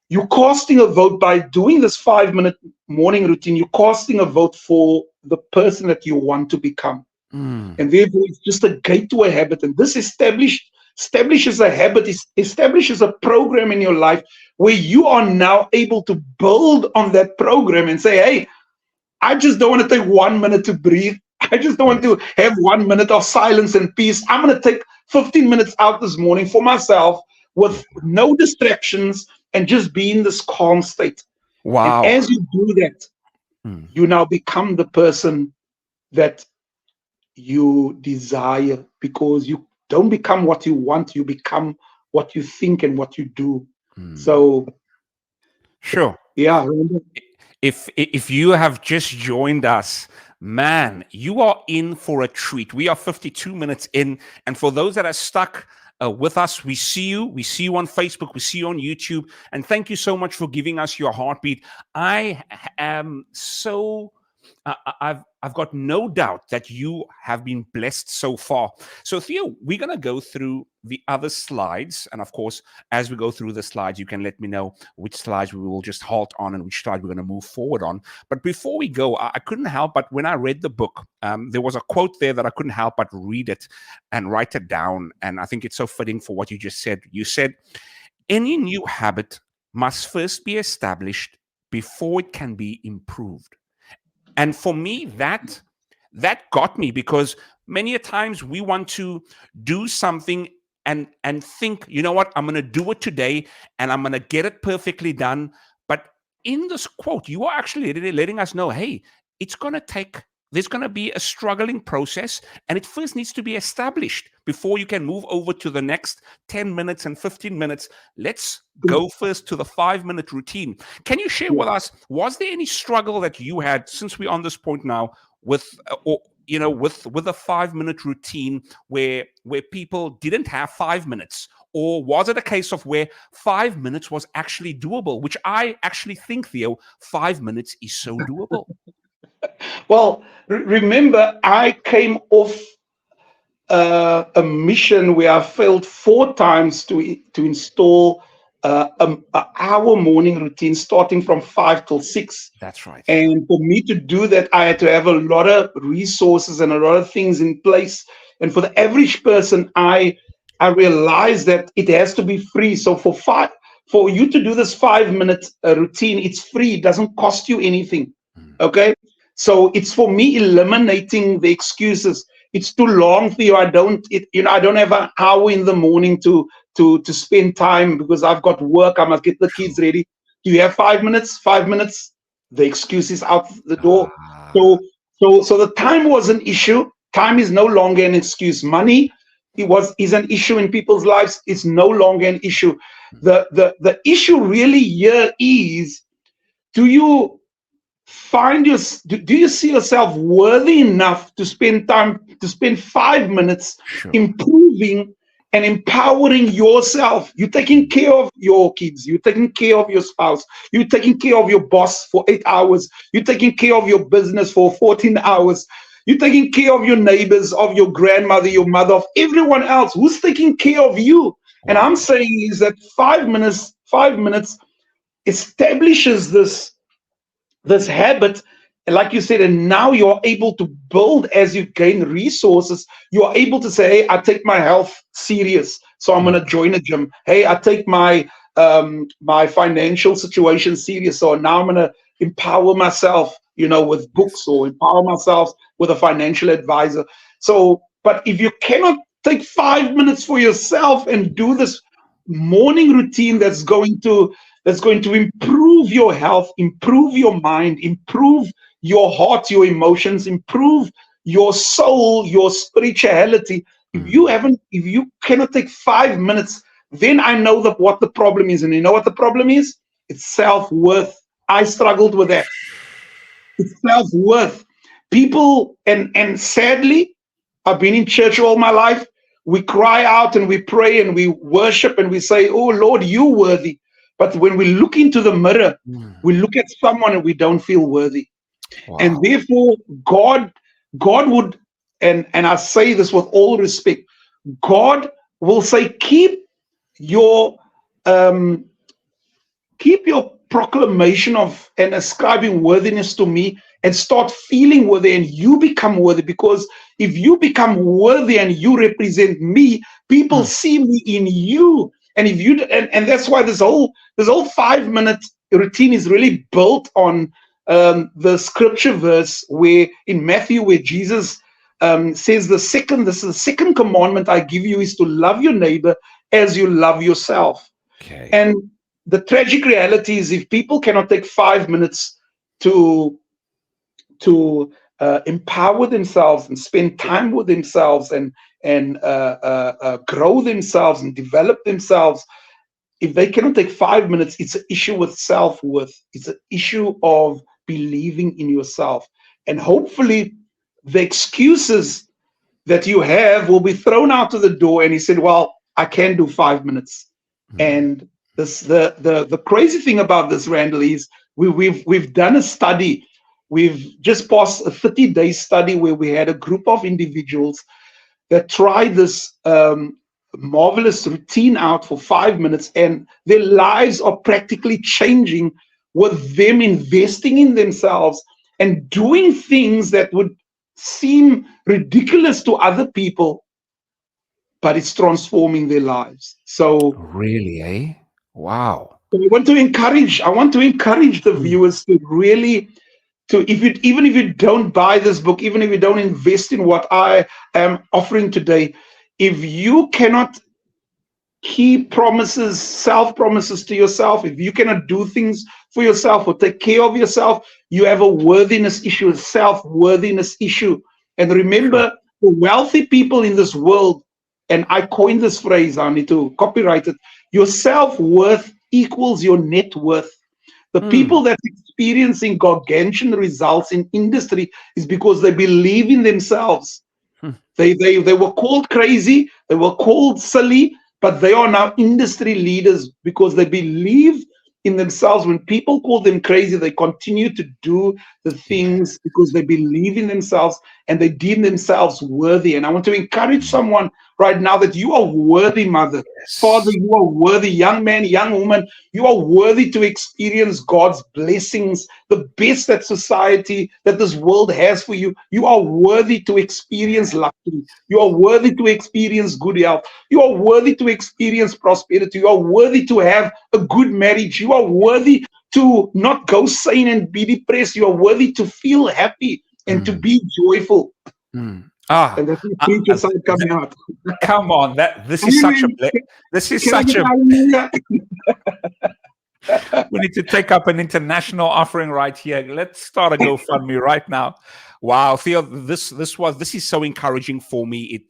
You're casting a vote by doing this 5 minute morning routine. You're casting a vote for the person that you want to become. And therefore, it's just a gateway habit. And this establishes a habit, establishes a program in your life where you are now able to build on that program and say, hey, I just don't want to take 1 minute to breathe. I just don't want to have 1 minute of silence and peace. I'm going to take 15 minutes out this morning for myself with no distractions and just be in this calm state. And Wow. as you do that, you now become the person that you desire, because you don't become what you want, you become what you think and what you do. So, Sure. yeah. If you have just joined us, man, you are in for a treat. We are 52 minutes in, and for those that are stuck with us, we see you. We see you on Facebook. We see you on YouTube. And thank you so much for giving us your heartbeat. I am so. I've got no doubt that you have been blessed so far. So, Theo, we're going to go through the other slides. And of course, as we go through the slides, you can let me know which slides we will just halt on and which slide we're going to move forward on. But before we go, I couldn't help but when I read the book, there was a quote there that I couldn't help but read it and write it down. And I think it's so fitting for what you just said. You said, any new habit must first be established before it can be improved. And for me, that got me, because many a times we want to do something and think, you know what, I'm going to do it today and I'm going to get it perfectly done. But in this quote, you are actually letting us know, hey, it's going to take, there's going to be a struggling process, and it first needs to be established before you can move over to the next 10 minutes and 15 minutes. Let's go first to the 5 minute routine. Can you share with us, was there any struggle that you had, since we're on this point now, with with a 5 minute routine where people didn't have 5 minutes? Or was it a case of where 5 minutes was actually doable, which I actually think, Theo, 5 minutes is so doable? Well, remember, I came off a mission where I failed 4 times to install our morning routine starting from 5 till 6. That's right. And for me to do that, I had to have a lot of resources and a lot of things in place. And for the average person, I realized that it has to be free. So for you to do this 5 minute routine, it's free. It doesn't cost you anything. Okay. So it's for me eliminating the excuses. It's too long, Theo. I don't have an hour in the morning to spend time because I've got work. I must get the kids ready. Do you have 5 minutes? 5 minutes. The excuse is out the door. So the time was an issue. Time is no longer an excuse. Money is an issue in people's lives. It's no longer an issue. The issue really here is, do you do you see yourself worthy enough to spend 5 minutes Sure. improving and empowering yourself? You're taking care of your kids, you're taking care of your spouse, you're taking care of your boss for 8 hours, you're taking care of your business for 14 hours, you're taking care of your neighbors, of your grandmother, your mother, of everyone else. Who's taking care of you? And I'm saying is that 5 minutes establishes this habit, like you said, and now you're able to build as you gain resources. You are able to say, hey, I take my health serious, so I'm going to join a gym. Hey, I take my my financial situation serious, so now I'm going to empower myself, with books, or empower myself with a financial advisor. So, but if you cannot take 5 minutes for yourself and do this morning routine that's going to improve your health, improve your mind, improve your heart, your emotions, improve your soul, your spirituality. If you cannot take 5 minutes, then I know that what the problem is. And you know what the problem is? It's self-worth. I struggled with that. It's self-worth. People, and sadly, I've been in church all my life. We cry out and we pray and we worship and we say, oh Lord, you're worthy. But when we look into the mirror, we look at someone and we don't feel worthy. Wow. And therefore, God would, and I say this with all respect, God will say, keep your proclamation of and ascribing worthiness to me, and start feeling worthy, and you become worthy. Because if you become worthy and you represent me, people see me in you. And if you and that's why this whole 5-minute routine is really built on the scripture verse where in Matthew, where Jesus says this is the second commandment I give you, is to love your neighbor as you love yourself. Okay. And the tragic reality is, if people cannot take 5 minutes to empower themselves and spend time with themselves and grow themselves and develop themselves, if they cannot take 5 minutes, it's an issue with self-worth. It's an issue of believing in yourself. And hopefully the excuses that you have will be thrown out of the door. And he said, well, I can do 5 minutes. And the crazy thing about this, Randall, is we've done a study. We've just passed a 30-day study where we had a group of individuals that tried this marvelous routine out for 5 minutes, and their lives are practically changing with them investing in themselves and doing things that would seem ridiculous to other people, but it's transforming their lives. So Really, eh? Wow. I want to encourage the viewers to really, even if you don't buy this book, even if you don't invest in what I am offering today, if you cannot keep promises, self-promises to yourself, if you cannot do things for yourself or take care of yourself, you have a worthiness issue, a self-worthiness issue. And remember, the wealthy people in this world, and I coined this phrase, I need to copyright it, your self-worth equals your net worth. The people that's experiencing gargantuan results in industry is because they believe in themselves. They were called crazy, they were called silly, but they are now industry leaders because they believe in themselves. When people call them crazy, they continue to do the things because they believe in themselves and they deem themselves worthy. And I want to encourage someone right now that you are worthy, mother. Father, you are worthy, young man, young woman. You are worthy to experience God's blessings, the best that society, that this world has for you. You are worthy to experience luxury. You are worthy to experience good health. You are worthy to experience prosperity. You are worthy to have a good marriage. You are worthy to not go sane and be depressed. You are worthy to feel happy and to be joyful. And that's the preacher side coming out. Come on, this is such a we need to take up an international offering right here. Let's start a GoFundMe right now. Wow, Theo, this is so encouraging for me.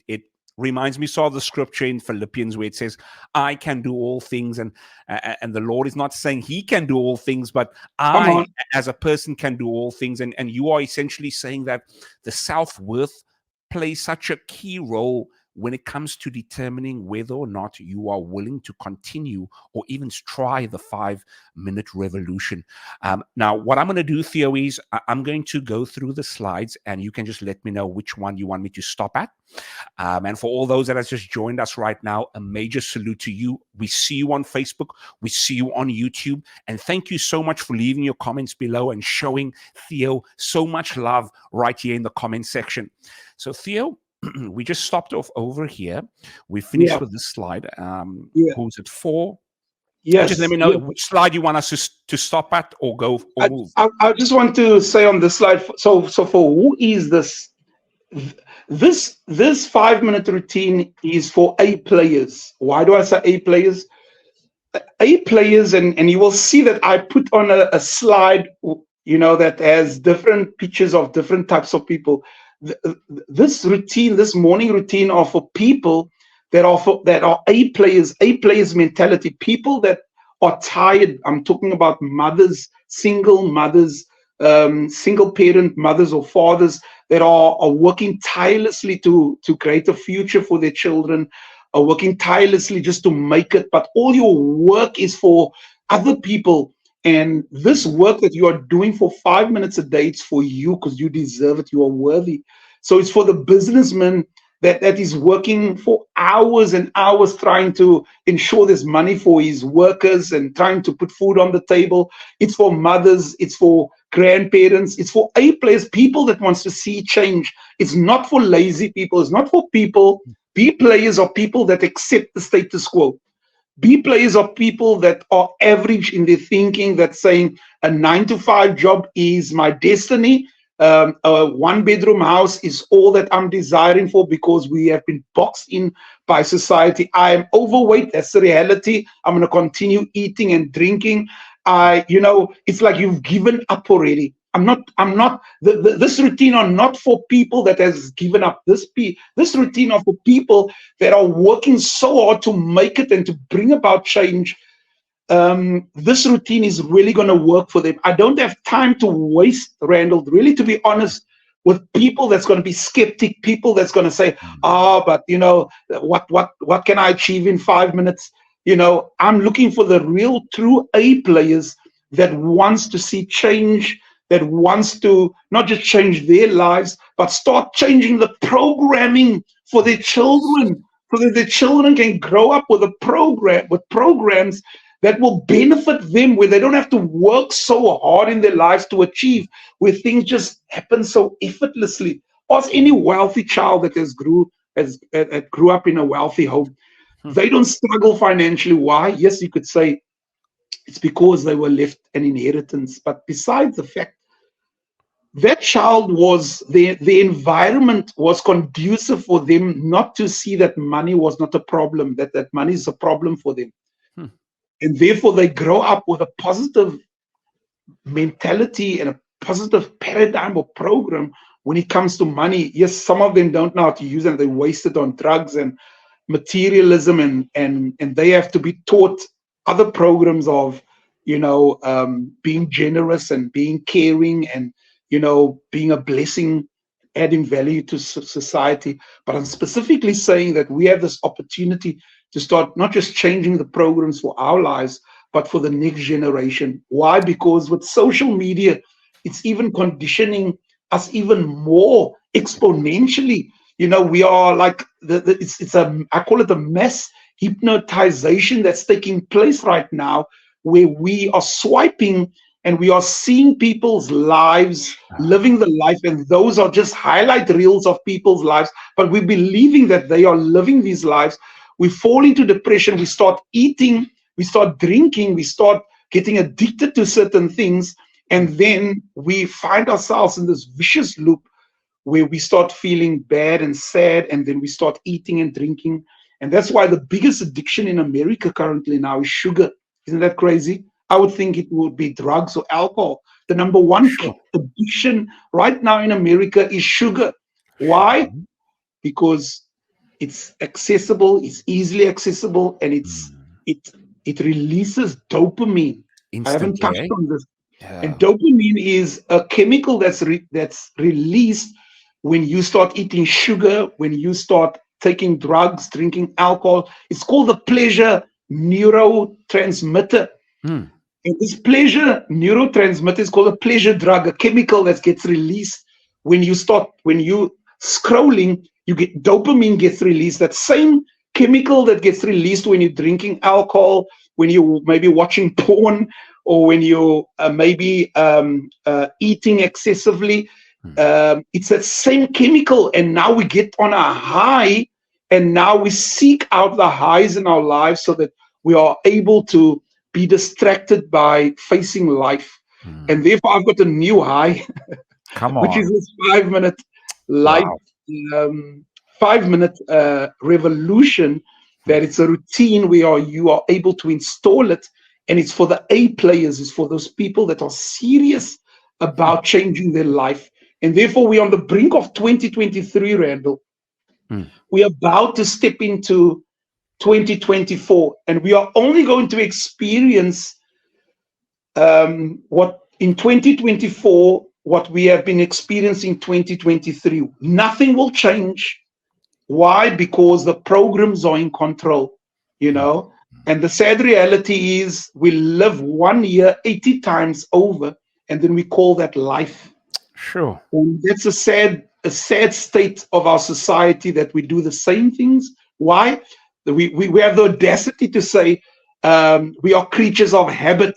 reminds me so of the scripture in Philippians where it says, I can do all things. And the Lord is not saying he can do all things, but Come I, on. as a person, can do all things. And you are essentially saying that the self-worth plays such a key role when it comes to determining whether or not you are willing to continue or even try the 5-minute revolution. Now, what I'm going to do, Theo, is I'm going to go through the slides and you can just let me know which one you want me to stop at. And for all those that have just joined us right now, a major salute to you. We see you on Facebook. We see you on YouTube. And thank you so much for leaving your comments below and showing Theo so much love right here in the comment section. So, Theo, we just stopped off over here. We finished Yeah. with this slide. Yeah. Who's it for? Yes. Just let me know Yeah. which slide you want us to stop at or go. Or I just want to say on this slide. So for who is this? This 5-minute routine is for A players. Why do I say A players? A players, and you will see that I put on a slide, that has different pictures of different types of people. This routine, this morning routine, are for people that are A players mentality, people that are tired. I'm talking about mothers, single mothers, single parent mothers or fathers that are working tirelessly to create a future for their children, are working tirelessly just to make it, but all your work is for other people. And this work that you are doing for 5 minutes a day, it's for you because you deserve it. You are worthy. So it's for the businessman that is working for hours and hours trying to ensure there's money for his workers and trying to put food on the table. It's for mothers. It's for grandparents. It's for A players, people that wants to see change. It's not for lazy people. It's not for people. B players are people that accept the status quo. B players are people that are average in their thinking, that's saying a 9-to-5 job is my destiny. A 1-bedroom house is all that I'm desiring for because we have been boxed in by society. I am overweight. That's the reality. I'm going to continue eating and drinking. It's like you've given up already. This routine are not for people that has given up. This routine are for people that are working so hard to make it and to bring about change. This routine is really going to work for them. I don't have time to waste, Randall, really, to be honest, with people that's going to be skeptic, people that's going to say, but what can I achieve in 5 minutes? I'm looking for the real true A players that wants to see change, that wants to not just change their lives, but start changing the programming for their children, so that their children can grow up with programs that will benefit them, where they don't have to work so hard in their lives to achieve, where things just happen so effortlessly. Ask any wealthy child that grew up in a wealthy home. They don't struggle financially. Why? Yes, you could say it's because they were left an inheritance. But besides the fact, that child the environment was conducive for them not to see that money was not a problem, that money is a problem for them. And therefore they grow up with a positive mentality and a positive paradigm or program when it comes to money. Yes, some of them don't know how to use it. They waste it on drugs and materialism, and they have to be taught other programs of being generous and being caring and being a blessing, adding value to society. But I'm specifically saying that we have this opportunity to start not just changing the programs for our lives, but for the next generation. Why? Because with social media, it's even conditioning us even more exponentially. We are like I call it a mass hypnotization that's taking place right now, where we are swiping and we are seeing people's lives, living the life, and those are just highlight reels of people's lives, but we're believing that they are living these lives. We fall into depression, we start eating, we start drinking, we start getting addicted to certain things, and then we find ourselves in this vicious loop where we start feeling bad and sad, and then we start eating and drinking. And that's why the biggest addiction in America currently now is sugar. Isn't that crazy? I would think it would be drugs or alcohol. The number one addiction right now in America is sugar. Why? Because it's accessible, it's easily accessible, and it releases dopamine. I haven't Instantly, touched eh? on this. And Yeah. dopamine is a chemical that's released when you start eating sugar, when you start taking drugs, drinking alcohol. It's called the pleasure neurotransmitter. Mm. And this pleasure neurotransmitter is called a pleasure drug, a chemical that gets released when you scrolling, you get dopamine gets released. That same chemical that gets released when you're drinking alcohol, when you maybe watching porn, or when you maybe eating excessively. It's that same chemical, and now we get on a high, and now we seek out the highs in our lives so that we are able to be distracted by facing life. And therefore, I've got a new high, Come which is on. this 5-minute life, Wow. 5-minute revolution. That it's a routine where you are able to install it, and it's for the A players. It's for those people that are serious about changing their life. And therefore, we're on the brink of 2023, Randall. We're about to step into 2024, and we are only going to experience what in 2024 what we have been experiencing 2023. Nothing will change. Why? Because the programs are in control, and the sad reality is we live 1 year 80 times over, and then we call that life. Sure. And that's a sad state of our society, that we do the same things. Why? We have the audacity to say we are creatures of habit.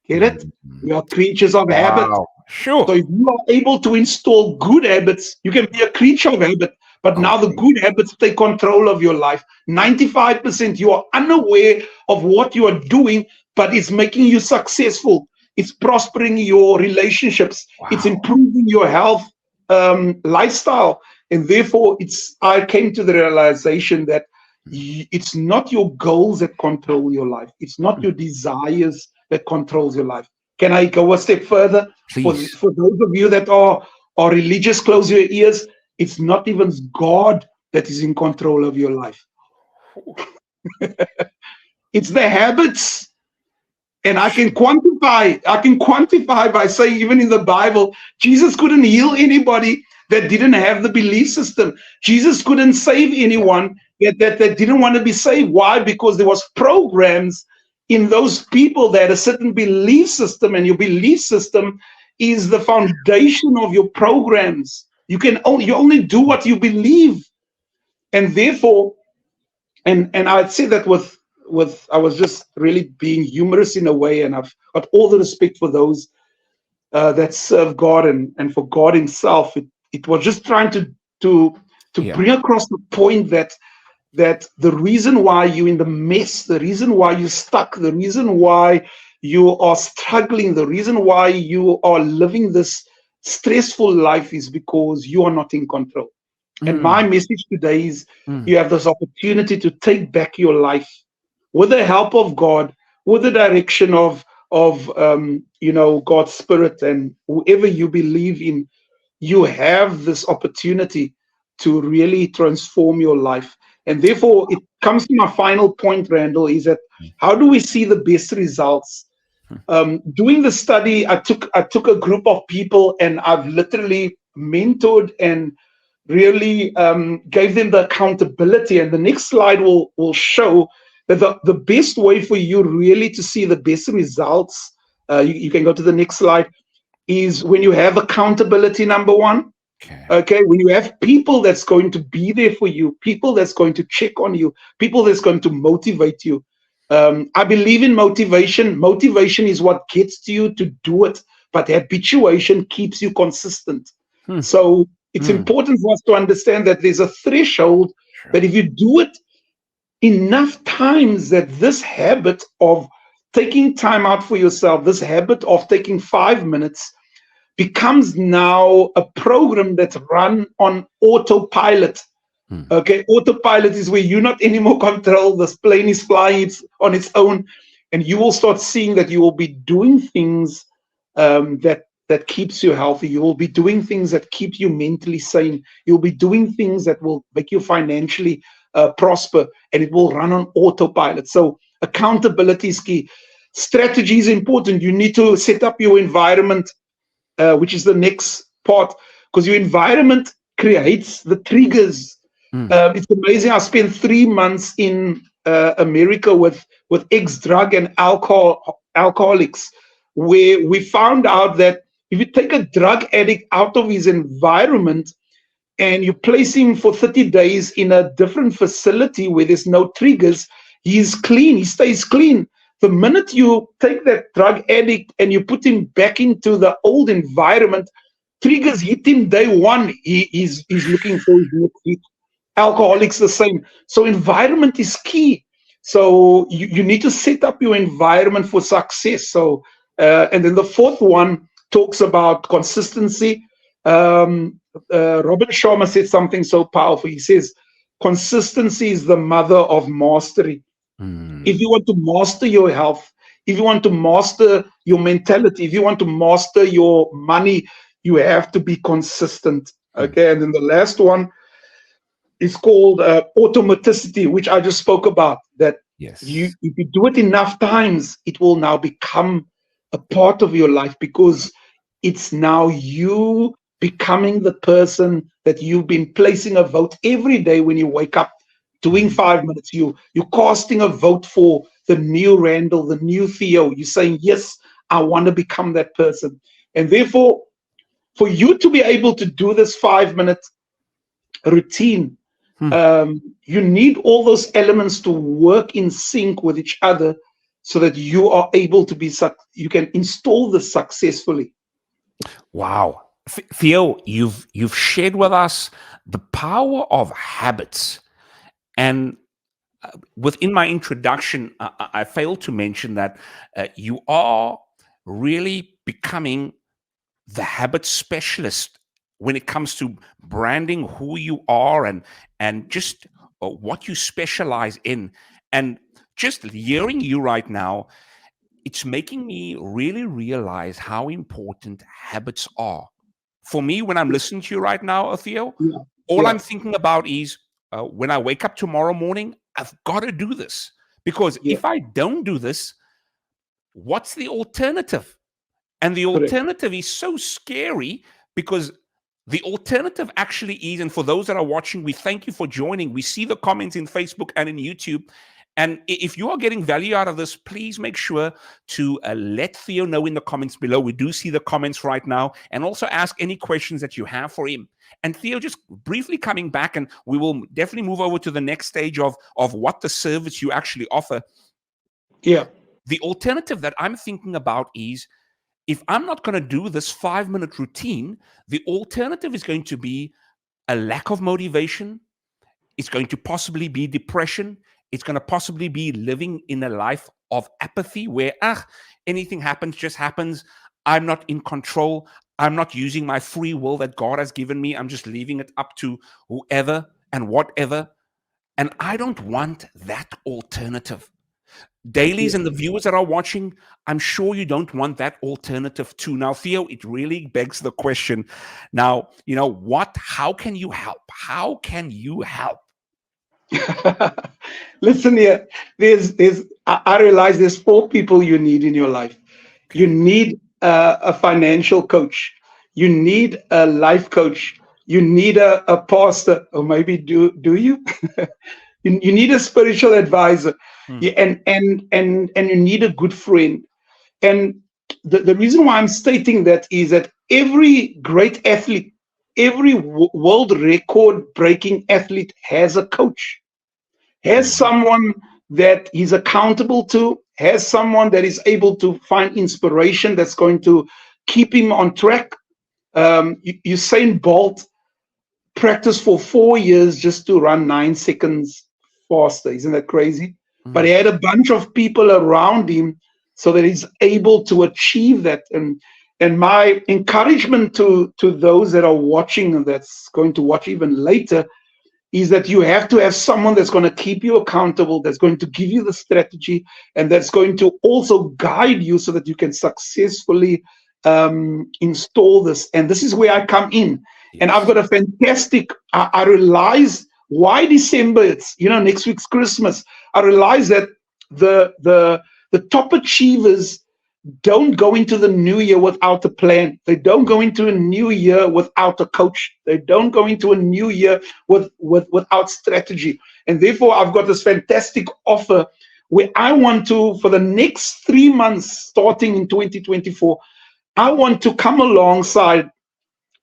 Get it? We are creatures of habit. Wow. Sure. So if you are able to install good habits, you can be a creature of habit. But now the good habits take control of your life. 95% you are unaware of what you are doing, but it's making you successful. It's prospering your relationships. Wow. It's improving your health, lifestyle. And therefore, I came to the realization that it's not your goals that control your life. It's not your desires that controls your life. Can I go a step further? Please. For those of you that are religious, close your ears. It's not even God that is in control of your life. It's the habits. And I can quantify by saying, even in the Bible, Jesus couldn't heal anybody that didn't have the belief system. Jesus couldn't save anyone that didn't want to be saved. Why? Because there was programs in those people that had a certain belief system, and your belief system is the foundation of your programs. You only do what you believe. And therefore, and I'd say that with I was just really being humorous in a way, and I've got all the respect for those that serve God and for God himself. It was just trying to bring across the point that the reason why you're in the mess, the reason why you're stuck, the reason why you are struggling, the reason why you are living this stressful life is because you are not in control. And my message today is you have this opportunity to take back your life with the help of God, with the direction of God's Spirit and whoever you believe in. You have this opportunity to really transform your life. And therefore, it comes to my final point, Randall, is that how do we see the best results? Doing the study, I took a group of people, and I've literally mentored and really gave them the accountability. And the next slide will show that the best way for you really to see the best results, you can go to the next slide, is when you have accountability, number one. Okay, when you have people that's going to be there for you, people that's going to check on you, people that's going to motivate you. I believe in motivation. Motivation is what gets you to do it, but habituation keeps you consistent. So it's important for us to understand that there's a threshold that if you do it enough times, that this habit of taking time out for yourself, this habit of taking 5 minutes, becomes now a program that's run on autopilot. Okay, autopilot is where you're not anymore control. This plane is flying on its own, and you will start seeing that you will be doing things that that keeps you healthy. You will be doing things that keep you mentally sane. You'll be doing things that will make you financially prosper, and it will run on autopilot. So accountability is key. Strategy is important. You need to set up your environment, which is the next part, because your environment creates the triggers. It's amazing. I spent 3 months in America with ex-drug and alcoholics, where we found out that if you take a drug addict out of his environment and you place him for 30 days in a different facility where there's no triggers, he's clean, he stays clean. The minute you take that drug addict and you put him back into the old environment, triggers hit him day one. He's looking for his next hit. Alcoholics the same. So environment is key. So you need to set up your environment for success. So and then the fourth one talks about consistency. Robin Sharma said something so powerful. He says, consistency is the mother of mastery. If you want to master your health, if you want to master your mentality, if you want to master your money, you have to be consistent. Okay, and then the last one is called automaticity, which I just spoke about. That if you do it enough times, it will now become a part of your life, because it's now you becoming the person that you've been placing a vote every day when you wake up, doing 5 minutes. You're casting a vote for the new Randall, the new Theo. You're saying, yes, I want to become that person. And therefore, for you to be able to do this 5-minute routine, you need all those elements to work in sync with each other, so that you are able to you can install this successfully. Wow. Theo, you've shared with us the power of habits. And within my introduction, I failed to mention that you are really becoming the habit specialist when it comes to branding who you are and just what you specialize in. And just hearing you right now, it's making me really realize how important habits are. For me, when I'm listening to you right now, Theo, all I'm thinking about is when I wake up tomorrow morning, I've got to do this. Because if I don't do this, what's the alternative? And the alternative is so scary, because the alternative actually is, and for those that are watching, we thank you for joining. We see the comments in Facebook and in YouTube. And if you are getting value out of this, please make sure to let Theo know in the comments below. We do see the comments right now. And also ask any questions that you have for him. And Theo, just briefly coming back, and we will definitely move over to the next stage of what the service you actually offer. Yeah. The alternative that I'm thinking about is, if I'm not going to do this 5-minute routine, the alternative is going to be a lack of motivation. It's going to possibly be depression. It's going to possibly be living in a life of apathy where, anything happens, just happens. I'm not in control. I'm not using my free will that God has given me. I'm just leaving it up to whoever and whatever. And I don't want that alternative. Dailies and the viewers that are watching, I'm sure you don't want that alternative too. Now, Theo, it really begs the question. Now, how can you help? How can you help? Listen here, I realize there's 4 people you need in your life. You need a financial coach. You need a life coach. You need a pastor, or maybe do you? You need a spiritual advisor, and you need a good friend. And the reason why I'm stating that is that every great athlete, every world record breaking athlete has a coach, has someone that he's accountable to, has someone that is able to find inspiration that's going to keep him on track. Usain Bolt practiced for 4 years just to run 9 seconds faster. Isn't that crazy? But he had a bunch of people around him so that he's able to achieve that. And my encouragement to those that are watching and that's going to watch even later is that you have to have someone that's going to keep you accountable, that's going to give you the strategy, and that's going to also guide you so that you can successfully install this. And this is where I come in. And I've Yes. got a fantastic, I realize why December, it's, next week's Christmas. I realize that the top achievers don't go into the new year without a plan. They don't go into a new year without a coach. They don't go into a new year without strategy. And therefore, I've got this fantastic offer where I want to, for the next 3 months, starting in 2024, I want to come alongside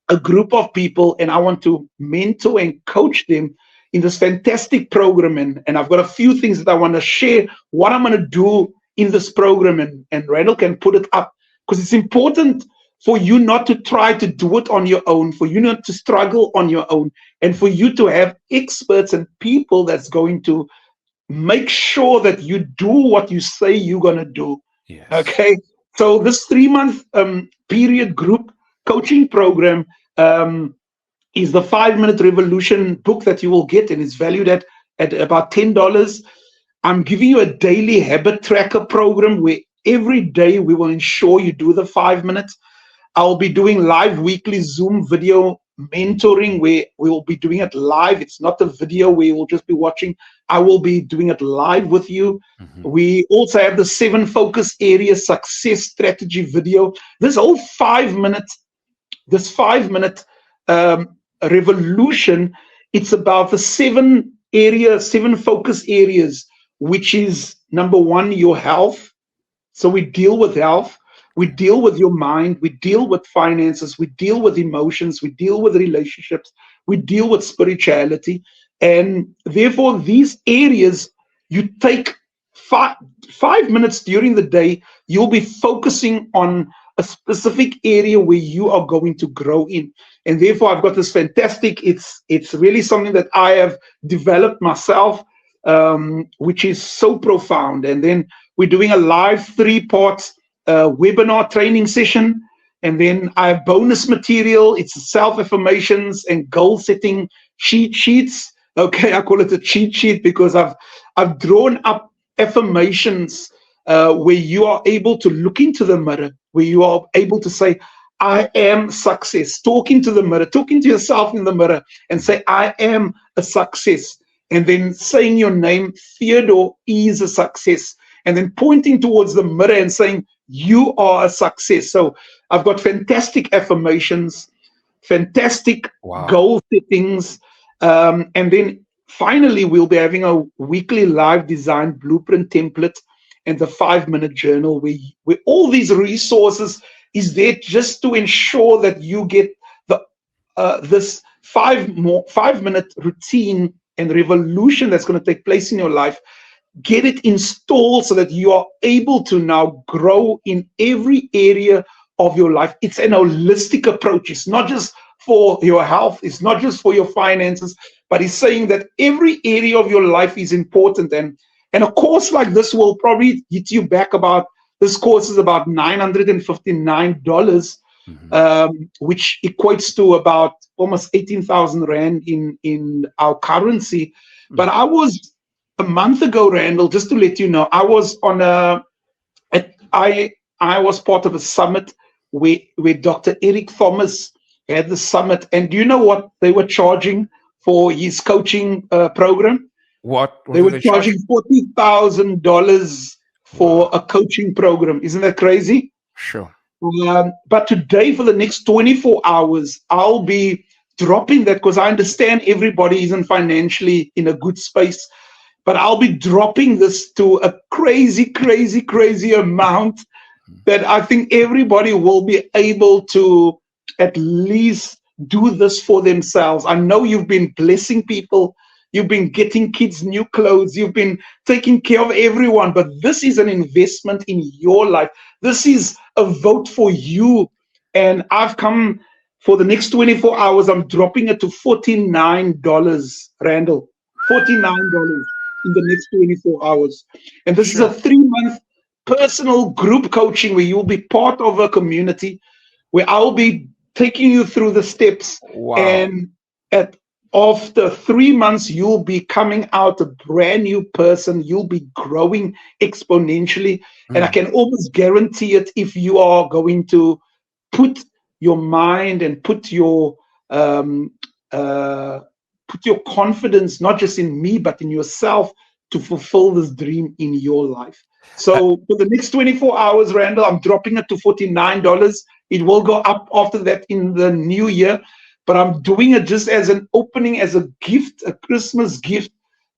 a group of people and I want to mentor and coach them in this fantastic program. And I've got a few things that I want to share, what I'm going to do in this program, and Randall can put it up, because it's important for you not to try to do it on your own, for you not to struggle on your own, and for you to have experts and people that's going to make sure that you do what you say you're going to do. Yes. Okay. So this 3-month period group coaching program is the 5-Minute Revolution book that you will get, and it's valued at about $10. I'm giving you a daily habit tracker program where every day we will ensure you do the 5 minutes. I'll be doing live weekly Zoom video mentoring where we will be doing it live. It's not a video where you will just be watching. I will be doing it live with you. Mhm. We also have the 7 focus area success strategy video. This whole 5 minutes, this 5-minute revolution, it's about the 7 focus areas, which is number 1, your health. So we deal with health, we deal with your mind, we deal with finances, we deal with emotions, we deal with relationships, we deal with spirituality. And therefore, these areas, you take 5 minutes during the day, you'll be focusing on a specific area where you are going to grow in. And therefore, I've got this fantastic, it's really something that I have developed myself, which is so profound. And then we're doing a live 3-part webinar training session. And then I have bonus material. It's self-affirmations and goal-setting cheat sheets. Okay, I call it a cheat sheet because I've drawn up affirmations where you are able to look into the mirror, where you are able to say, I am success. Talking to the mirror, talking to yourself in the mirror and say, I am a success. And then saying your name, Theodore is a success. And then pointing towards the mirror and saying, you are a success. So I've got fantastic affirmations, fantastic Wow. goal settings. And then finally, we'll be having a weekly live design blueprint template and the 5-minute journal where all these resources is there just to ensure that you get this 5-minute routine and revolution that's going to take place in your life. Get it installed so that you are able to now grow in every area of your life. It's an holistic approach. It's not just for your health. It's not just for your finances, but it's saying that every area of your life is important. And a course like this will probably hit you back about, this course is about $959, which equates to about almost 18,000 Rand in our currency. But I was, a month ago, Randall, just to let you know, I was on I was part of a summit where Dr. Eric Thomas had the summit. And do you know what they were charging for his coaching program? What They were charging $40,000 for a coaching program. Isn't that crazy? Sure. But today, for the next 24 hours, I'll be dropping that because I understand everybody isn't financially in a good space. But I'll be dropping this to a crazy, crazy, crazy amount that I think everybody will be able to at least do this for themselves. I know you've been blessing people. You've been getting kids new clothes. You've been taking care of everyone. But this is an investment in your life. This is a vote for you. And I've come for the next 24 hours. I'm dropping it to $49, Randall. $49 in the next 24 hours. And this is a 3-month personal group coaching where you'll be part of a community where I'll be taking you through the steps. Wow. And after 3 months, you'll be coming out a brand new person. You'll be growing exponentially. And I can almost guarantee it if you are going to put your mind and put your confidence not just in me but in yourself to fulfill this dream in your life. So for the next 24 hours, Randall, I'm dropping it to $49. It will go up after that in the new year, but I'm doing it just as an opening, as a gift, a Christmas gift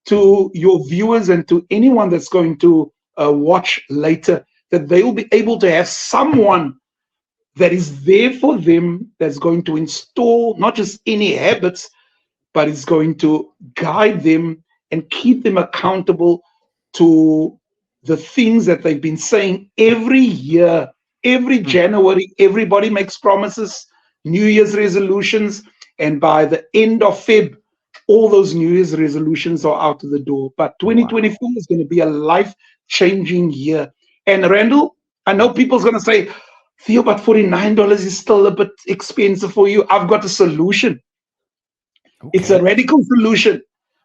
to your viewers and to anyone that's going to watch later, that they will be able to have someone that is there for them, that's going to install not just any habits, but is going to guide them and keep them accountable to the things that they've been saying every year. Every January, everybody makes promises, New Year's resolutions, and by the end of Feb, all those New Year's resolutions are out of the door. But 2024 is going to be a life-changing year. And Randall, I know people's going to say, Theo, but $49 is still a bit expensive for you. I've got a solution. Okay. It's a radical solution.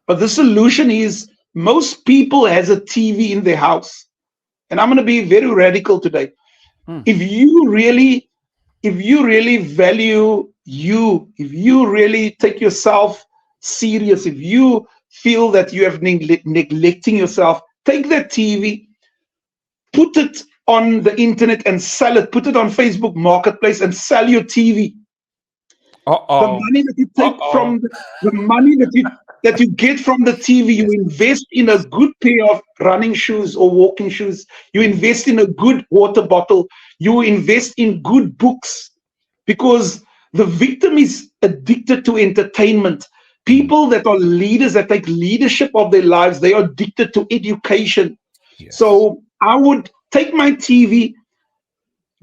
But the solution is most people has a TV in their house. And I'm going to be very radical today. If you really value you, if you really take yourself serious, if you feel that you have neglecting yourself, take that TV, put it on the internet and sell it. Put it on Facebook Marketplace and sell your TV. The money that you take from the money that you get from the TV, you invest in a good pair of running shoes or walking shoes. You invest in a good water bottle. You invest in good books, because the victim is addicted to entertainment. People that are leaders, that take leadership of their lives, they are addicted to education. Yes. So I would take my TV,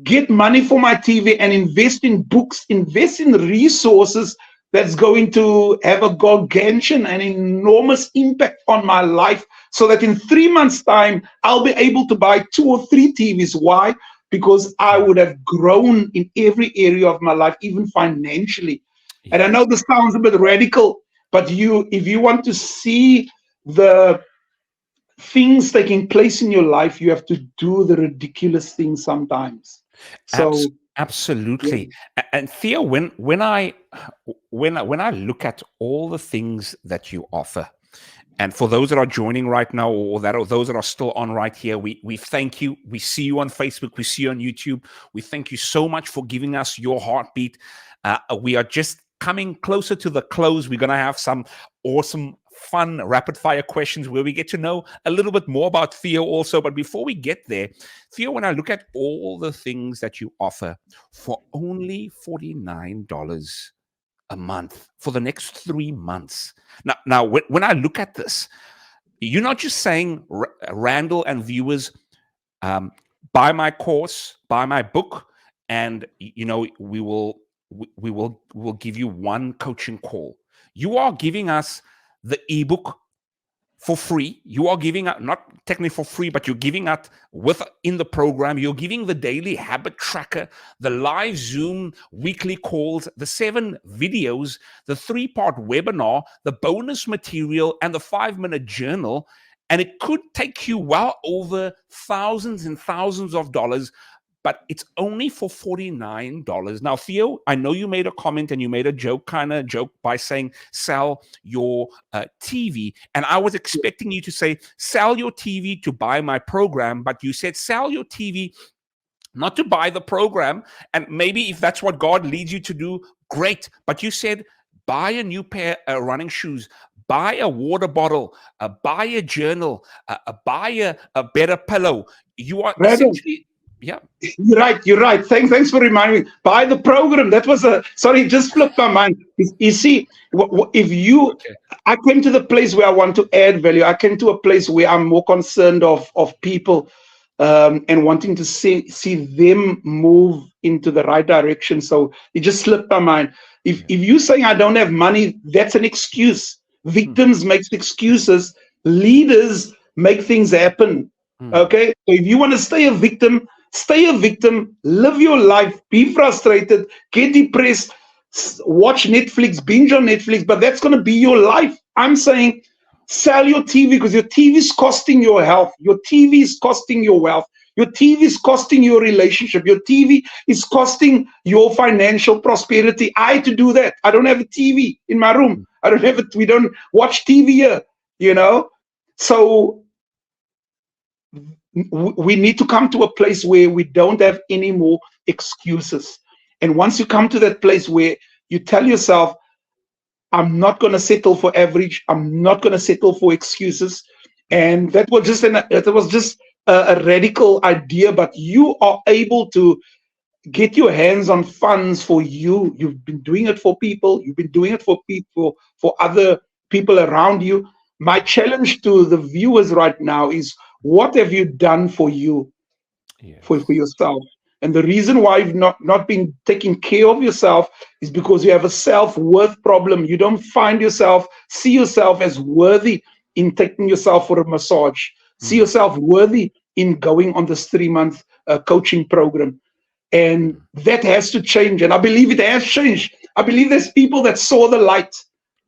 get money for my TV, and invest in books, invest in resources that's going to have a gargantuan and enormous impact on my life, so that in 3 months' time, I'll be able to buy 2 or 3 TVs. Why? Because I would have grown in every area of my life, even financially. Yes. And I know this sounds a bit radical, but if you want to see the things taking place in your life, you have to do the ridiculous things sometimes. So absolutely. Yeah. And Theo, when I look at all the things that you offer, and for those that are joining right now, or those that are still on right here, we thank you. We see you on Facebook. We see you on YouTube. We thank you so much for giving us your heartbeat. We are just coming closer to the close. We're going to have some awesome, fun, rapid-fire questions where we get to know a little bit more about Theo also. But before we get there, Theo, when I look at all the things that you offer for only $49 a month for the next 3 months. Now, when I look at this, you're not just saying, Randall and viewers, buy my course, buy my book, and we'll give you one coaching call. You are giving us the ebook for free. You are giving out, not technically for free, but you're giving out within the program. You're giving the daily habit tracker, the live Zoom weekly calls, the 7 videos, the 3-part webinar, the bonus material, and the 5-minute journal. And it could take you well over thousands and thousands of dollars, but it's only for $49. Now, Theo, I know you made a comment and you made a joke by saying sell your TV. And I was expecting you to say sell your TV to buy my program, but you said sell your TV not to buy the program. And maybe if that's what God leads you to do, great. But you said buy a new pair of running shoes, buy a water bottle, buy a journal, buy a better pillow. You are essentially... Yeah, you're right. Thanks for reminding me. Buy the program. That was it just flipped my mind. You see, I came to the place where I want to add value. I came to a place where I'm more concerned of people and wanting to see them move into the right direction. So it just slipped my mind. If you're saying I don't have money, that's an excuse. Victims make excuses. Leaders make things happen. Okay, so if you want to stay a victim, live your life, be frustrated, get depressed, watch Netflix, binge on Netflix, but that's going to be your life. I'm saying sell your TV, because your TV is costing your health. Your TV is costing your wealth. Your TV is costing your relationship. Your TV is costing your financial prosperity. I had to do that. I don't have a TV in my room. I don't have it. We don't watch TV here, you know? So we need to come to a place where we don't have any more excuses. And once you come to that place where you tell yourself, I'm not going to settle for average, I'm not going to settle for excuses. And that was just a radical idea, but you are able to get your hands on funds for you. You've been doing it for people, you've been doing it for people, for other people around you. My challenge to the viewers right now is, what have you done for you, Yes. for yourself? And the reason why you've not been taking care of yourself is because you have a self-worth problem. You don't see yourself as worthy in taking yourself for a massage. See yourself worthy in going on this 3-month coaching program. And that has to change. And I believe it has changed. I believe there's people that saw the light,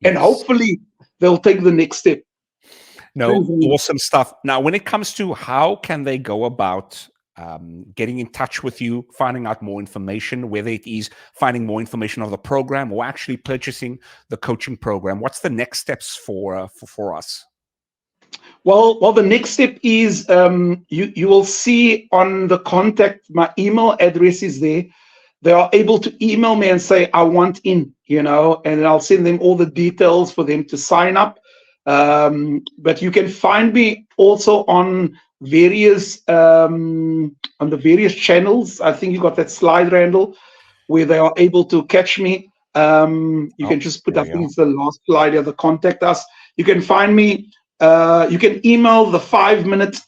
and hopefully they'll take the next step. No, awesome stuff. Now, when it comes to how can they go about getting in touch with you, finding out more information, whether it is finding more information of the program or actually purchasing the coaching program, what's the next steps for us? Well, the next step is you will see on the contact, my email address is there. They are able to email me and say, I want in, and I'll send them all the details for them to sign up. But you can find me also on various on the various channels. I think you got that slide, Randall, where they are able to catch me. You can just put, I think it's the last slide here, the contact us. You can find me. You can email the 5-minute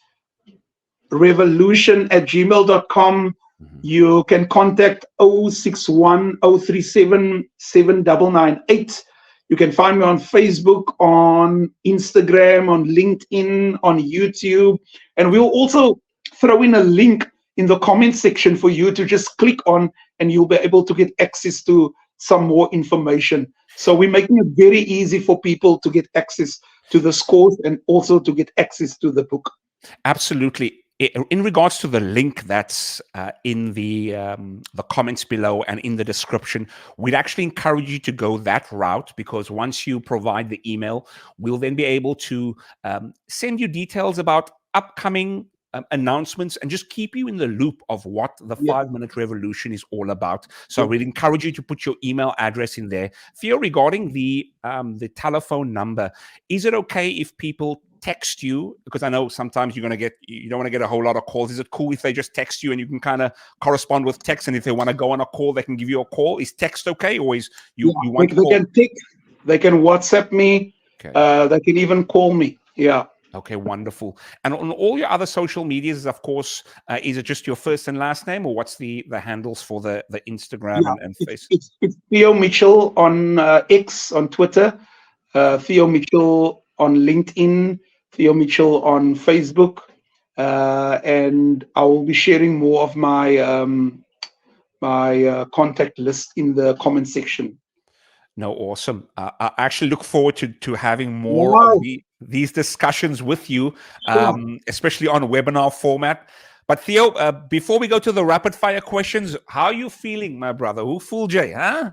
revolution@gmail.com. You can contact 061 037 7998. You can find me on Facebook, on Instagram, on LinkedIn, on YouTube. And we'll also throw in a link in the comment section for you to just click on, and you'll be able to get access to some more information. So we're making it very easy for people to get access to this course and also to get access to the book. Absolutely. In regards to the link that's in the comments below and in the description, we'd actually encourage you to go that route, because once you provide the email, we'll then be able to send you details about upcoming announcements and just keep you in the loop of what the 5-minute revolution is all about. So we'd encourage you to put your email address in there. Theo, regarding the telephone number, is it okay if people text you? Because I know sometimes you don't want to get a whole lot of calls. Is it cool if they just text you and you can kind of correspond with text? And if they want to go on a call, they can give you a call. Is text okay, or is you want to call? They can WhatsApp me. Okay. They can even call me. Yeah. Okay, wonderful. And on all your other social medias, of course, is it just your first and last name, or what's the handles for the Instagram and Facebook? It's Theo Mitchell on X, on Twitter, Theo Mitchell on LinkedIn, Theo Mitchell on Facebook, and I will be sharing more of my my contact list in the comment section. No, awesome. I actually look forward to having more of these discussions with you, especially on a webinar format. But Theo, before we go to the rapid fire questions, how are you feeling, my brother? Who fooled you, huh?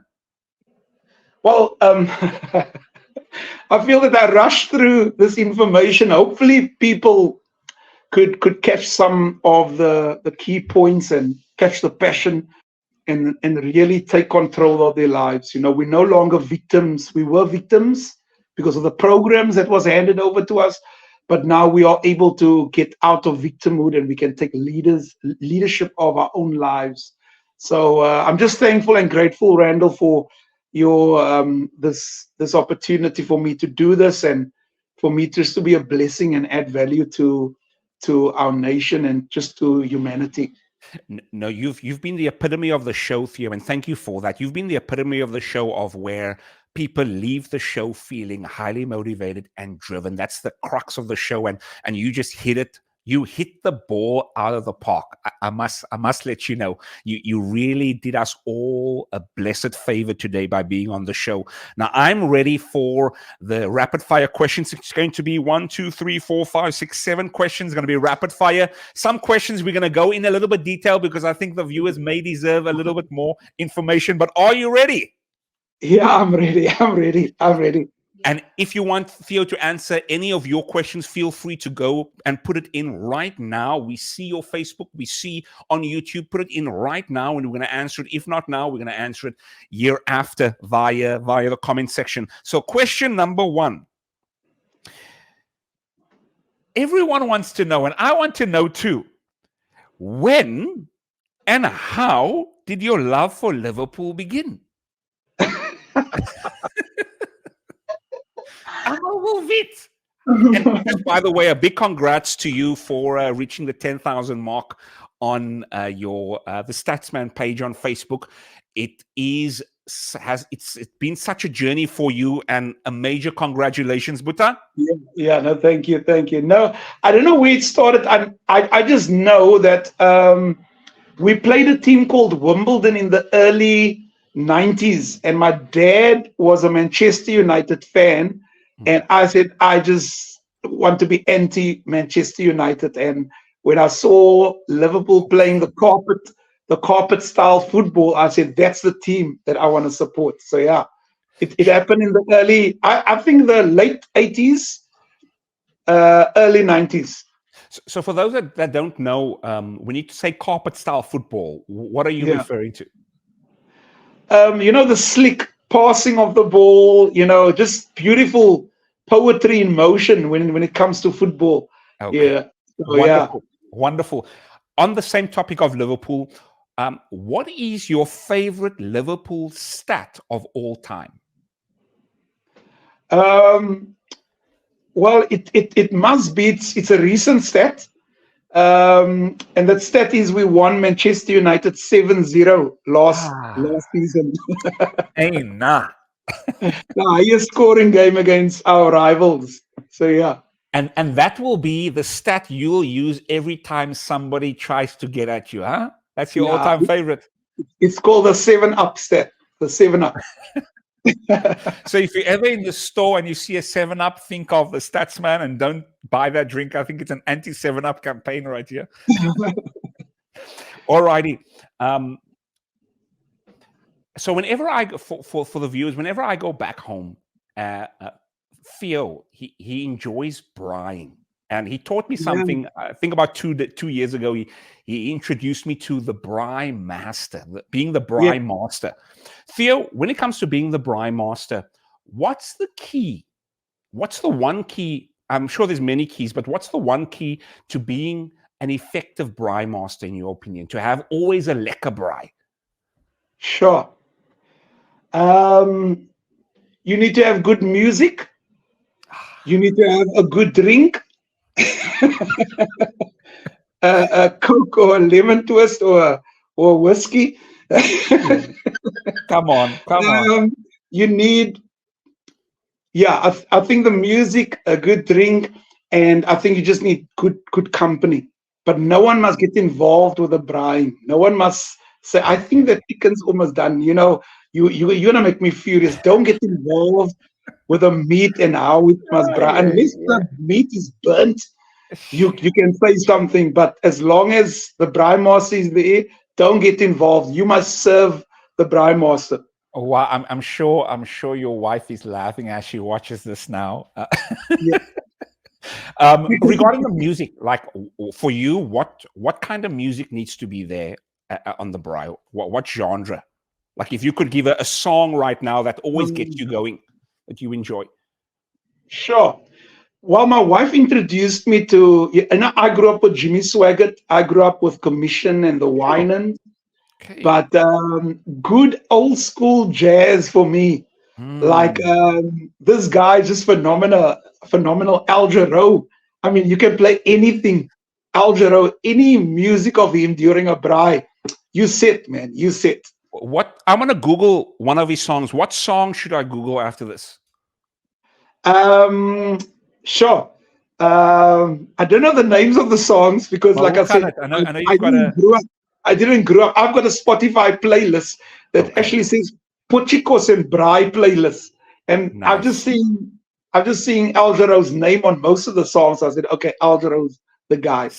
Well, I feel that I rushed through this information. Hopefully people could catch some of the key points and catch the passion and really take control of their lives. We're no longer victims. We were victims because of the programs that was handed over to us, but now we are able to get out of victimhood and we can take leadership of our own lives. So I'm just thankful and grateful, Randall, for your this opportunity for me to do this, and for me just to be a blessing and add value to our nation and just to humanity. No, you've been the epitome of the show, Theo, and thank you for that. You've been the epitome of the show of where people leave the show feeling highly motivated and driven. That's the crux of the show, and you just hit it. You hit the ball out of the park. I must let you know. You really did us all a blessed favor today by being on the show. Now I'm ready for the rapid fire questions. It's going to be 1, 2, 3, 4, 5, 6, 7 questions. It's going to be rapid fire. Some questions we're going to go in a little bit detail because I think the viewers may deserve a little bit more information. But are you ready? Yeah, I'm ready. I'm ready. I'm ready. And if you want Theo to answer any of your questions, feel free to go and put it in right now. We see your Facebook, we see on YouTube. Put it in right now, and we're going to answer it. If not now, we're going to answer it year after via the comment section. So, question number 1. Everyone wants to know, and I want to know too. When and how did your love for Liverpool begin? it. And just, by the way, a big congrats to you for reaching the 10,000 mark on your the Statsman page on Facebook. It's been such a journey for you, and a major congratulations, Buta. Yeah, no, thank you. No, I don't know where it started. I just know that we played a team called Wimbledon in the early 90s, and my dad was a Manchester United fan, and I said, I just want to be anti-Manchester United. And when I saw Liverpool playing the carpet style football, I said, that's the team that I want to support. So yeah, it happened in the early, I think the late 80s, early 90s. So for those that don't know, when you say carpet style football, what are you referring to? The slick passing of the ball, just beautiful poetry in motion when it comes to football. Okay. Yeah. So, wonderful. On the same topic of Liverpool, what is your favorite Liverpool stat of all time? Well, it must be, it's a recent stat. And that stat is we won Manchester United 7-0 last season. Hey, nah. The highest scoring game against our rivals. So yeah. And that will be the stat you'll use every time somebody tries to get at you, huh? That's your all-time favorite. It's called the 7-Up stat. The 7-Up. So if you're ever in the store and you see a 7-Up, think of the Statsman and don't buy that drink. I think it's an anti-7-Up campaign right here. All righty. So whenever I go, for the viewers, whenever I go back home, Theo, he enjoys braaiing. And he taught me something, I think about 2 years ago. He introduced me to the braai master, being the braai master. Theo, when it comes to being the braai master, what's the key? What's the one key? I'm sure there's many keys, but what's the one key to being an effective braai master, in your opinion, to have always a lekker braai? Sure. You need to have good music. You need to have a good drink. A Coke or a lemon twist or whiskey. Come on. You need, I think the music, a good drink, and I think you just need good company. But no one must get involved with the braaiing. No one must say, I think the chicken's almost done. You're gonna make me furious. Don't get involved with the meat and how it must braai. Unless the meat is burnt, you can say something. But as long as the braai master is there, don't get involved. You must serve the braai master. Oh, wow, I'm sure your wife is laughing as she watches this now. Regarding the music, like for you, what kind of music needs to be there on the braai? What genre? Like if you could give a song right now that always gets you going, that you enjoy. Sure. Well, my wife introduced me to, and I grew up with Jimmy Swaggart. I grew up with Commission and the Winans. Okay. But good old school jazz for me. Like this guy, just phenomenal Al Jarreau. I mean, you can play anything. Al Jarreau, any music of him during a braai, you sit, man. You sit. What I'm gonna Google one of his songs. What song should I Google after this? Sure. I don't know the names of the songs because, Well, like I work on said, it. I know I you've got didn't a grow up. I didn't grow up. I've got a Spotify playlist that okay. actually says Puchikos and Braai playlist, and Nice. I've just seen Algero's name on most of the songs. I said, okay, Algero's the guy.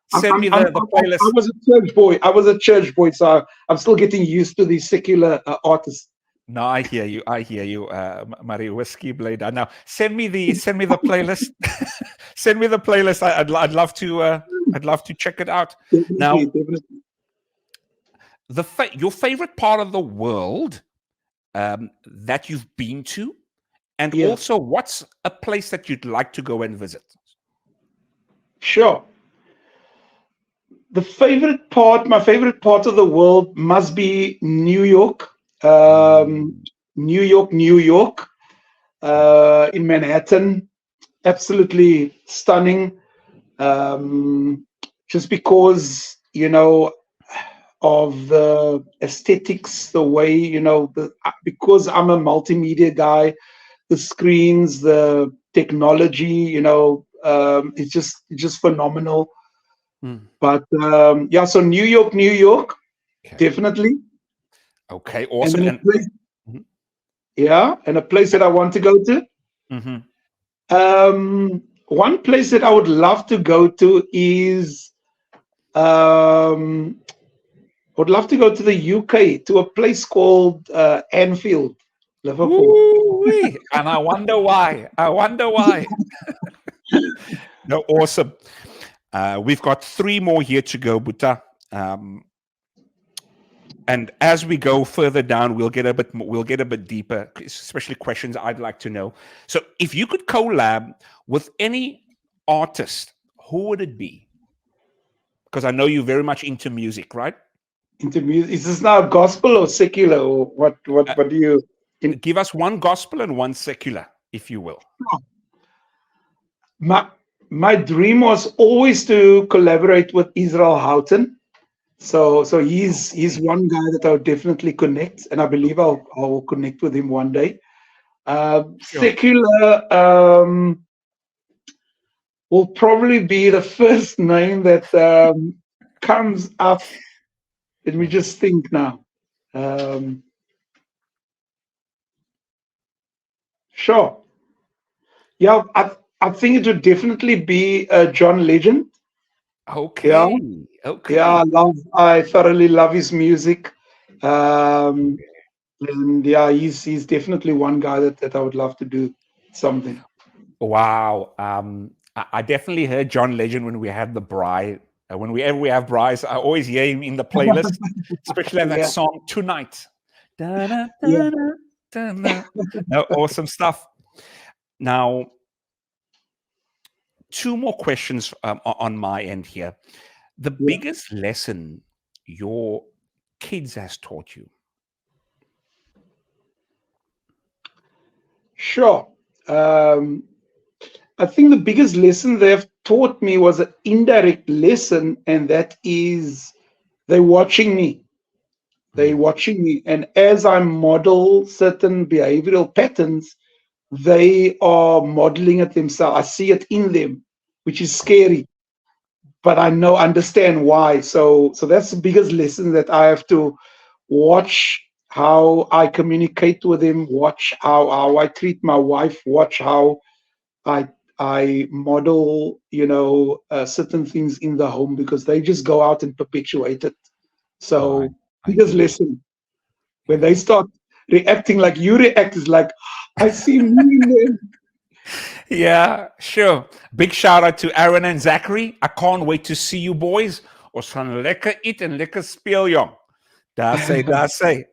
Send me the I playlist. was a church boy. I was a church boy, so I'm still getting used to these secular artists. No, I hear you. I hear you, Murray Whiskey Blade. Now send me the playlist. Send me the playlist. I'd love to I'd love to check it out. Definitely, Now, definitely. your favorite part of the world that you've been to, and Yeah, also what's a place that you'd like to go and visit? sure. My favorite part of the world must be New York. Um, Mm, New York, okay. in Manhattan. Absolutely stunning. Um, just because, of the aesthetics, the way, because I'm a multimedia guy, the screens, the technology, it's just phenomenal. Mm, But yeah, so New York, okay. definitely. Okay. And Awesome. then a And place, mhm, yeah, and a place that I want to go to. mhm. One place that I would love to go to is I would love to go to the UK to a place called Anfield, Liverpool. Woo-wee. And I wonder why. I wonder why. No, awesome. We've got 3 more here to go, Buta. Um, and as we go further down, we'll get a bit deeper, especially questions I'd like to know. So, if you could collab with any artist, who would it be? Because I know you're very much into music, right? Into music. Is this now gospel or secular or what? Uh, What do you? In, give us one gospel and one secular, if you will. my my dream was always to collaborate with Israel Houghton. So he's Okay. one guy that I would definitely connect, and I believe I'll connect with him one day. Sure. Secular will probably be the first name that comes up. Let me Mm. just think now. Um, sure. Yeah, I think it would definitely be John Legend. Yeah, Okay. yeah. Okay. I thoroughly love his music. Um, and yeah, he's definitely one guy that I would love to do something. Wow. I definitely heard John Legend when we had the Bri. Whenever we have Bryce, I always hear him in the playlist, especially on that Yeah, song Tonight. Da-na, yeah, da-na, da-na. No, awesome stuff. Now, 2 more questions on my end here. The yeah. biggest lesson your kids has taught you. Sure. Um, I think the biggest lesson they've taught me was an indirect lesson, and that is they're watching me. They're Mm, watching me. And as I model certain behavioral patterns, they are modeling it themselves. I see it in them, which is scary, but understand why. So that's the biggest lesson that I have to watch how I communicate with them, watch how I treat my wife, watch how I I model, certain things in the home because they just go out and perpetuate it. no, So I biggest hear you. lesson when Yeah. they start reacting like you react is like, I see me in them. Yeah, sure. Big shout out to Aaron and Zachary. I can't wait to see you boys. Ons gaan lekker eat en lekker speel, jong. Daar say.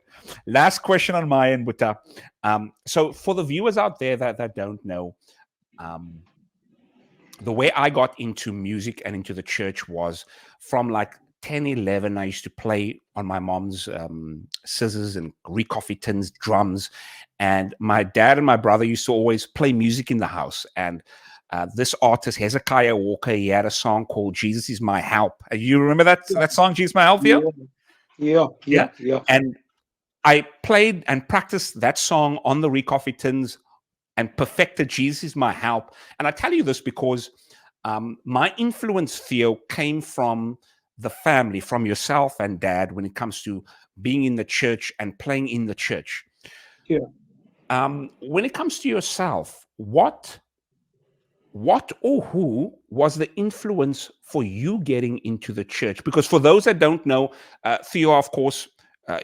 Last question on my end, Buta. So for the viewers out there that don't know, um, the way I got into music and into the church was from like 10, 11. I used to play on my mom's scissors and coffee tins, drums. And my dad and my brother used to always play music in the house. And this artist, Hezekiah Walker, he had a song called Jesus is My Help. You remember that song, Jesus is My Help, Theo? Yeah, yeah, Yeah. yeah, yeah. And I played and practiced that song on the coffee tins and perfected Jesus is My Help. And I tell you this because My influence, Theo, came from the family, from yourself and dad, when it comes to being in the church and playing in the church. Yeah. When it comes to yourself, what or who was the influence for you getting into the church? Because for those that don't know, Theo, of course,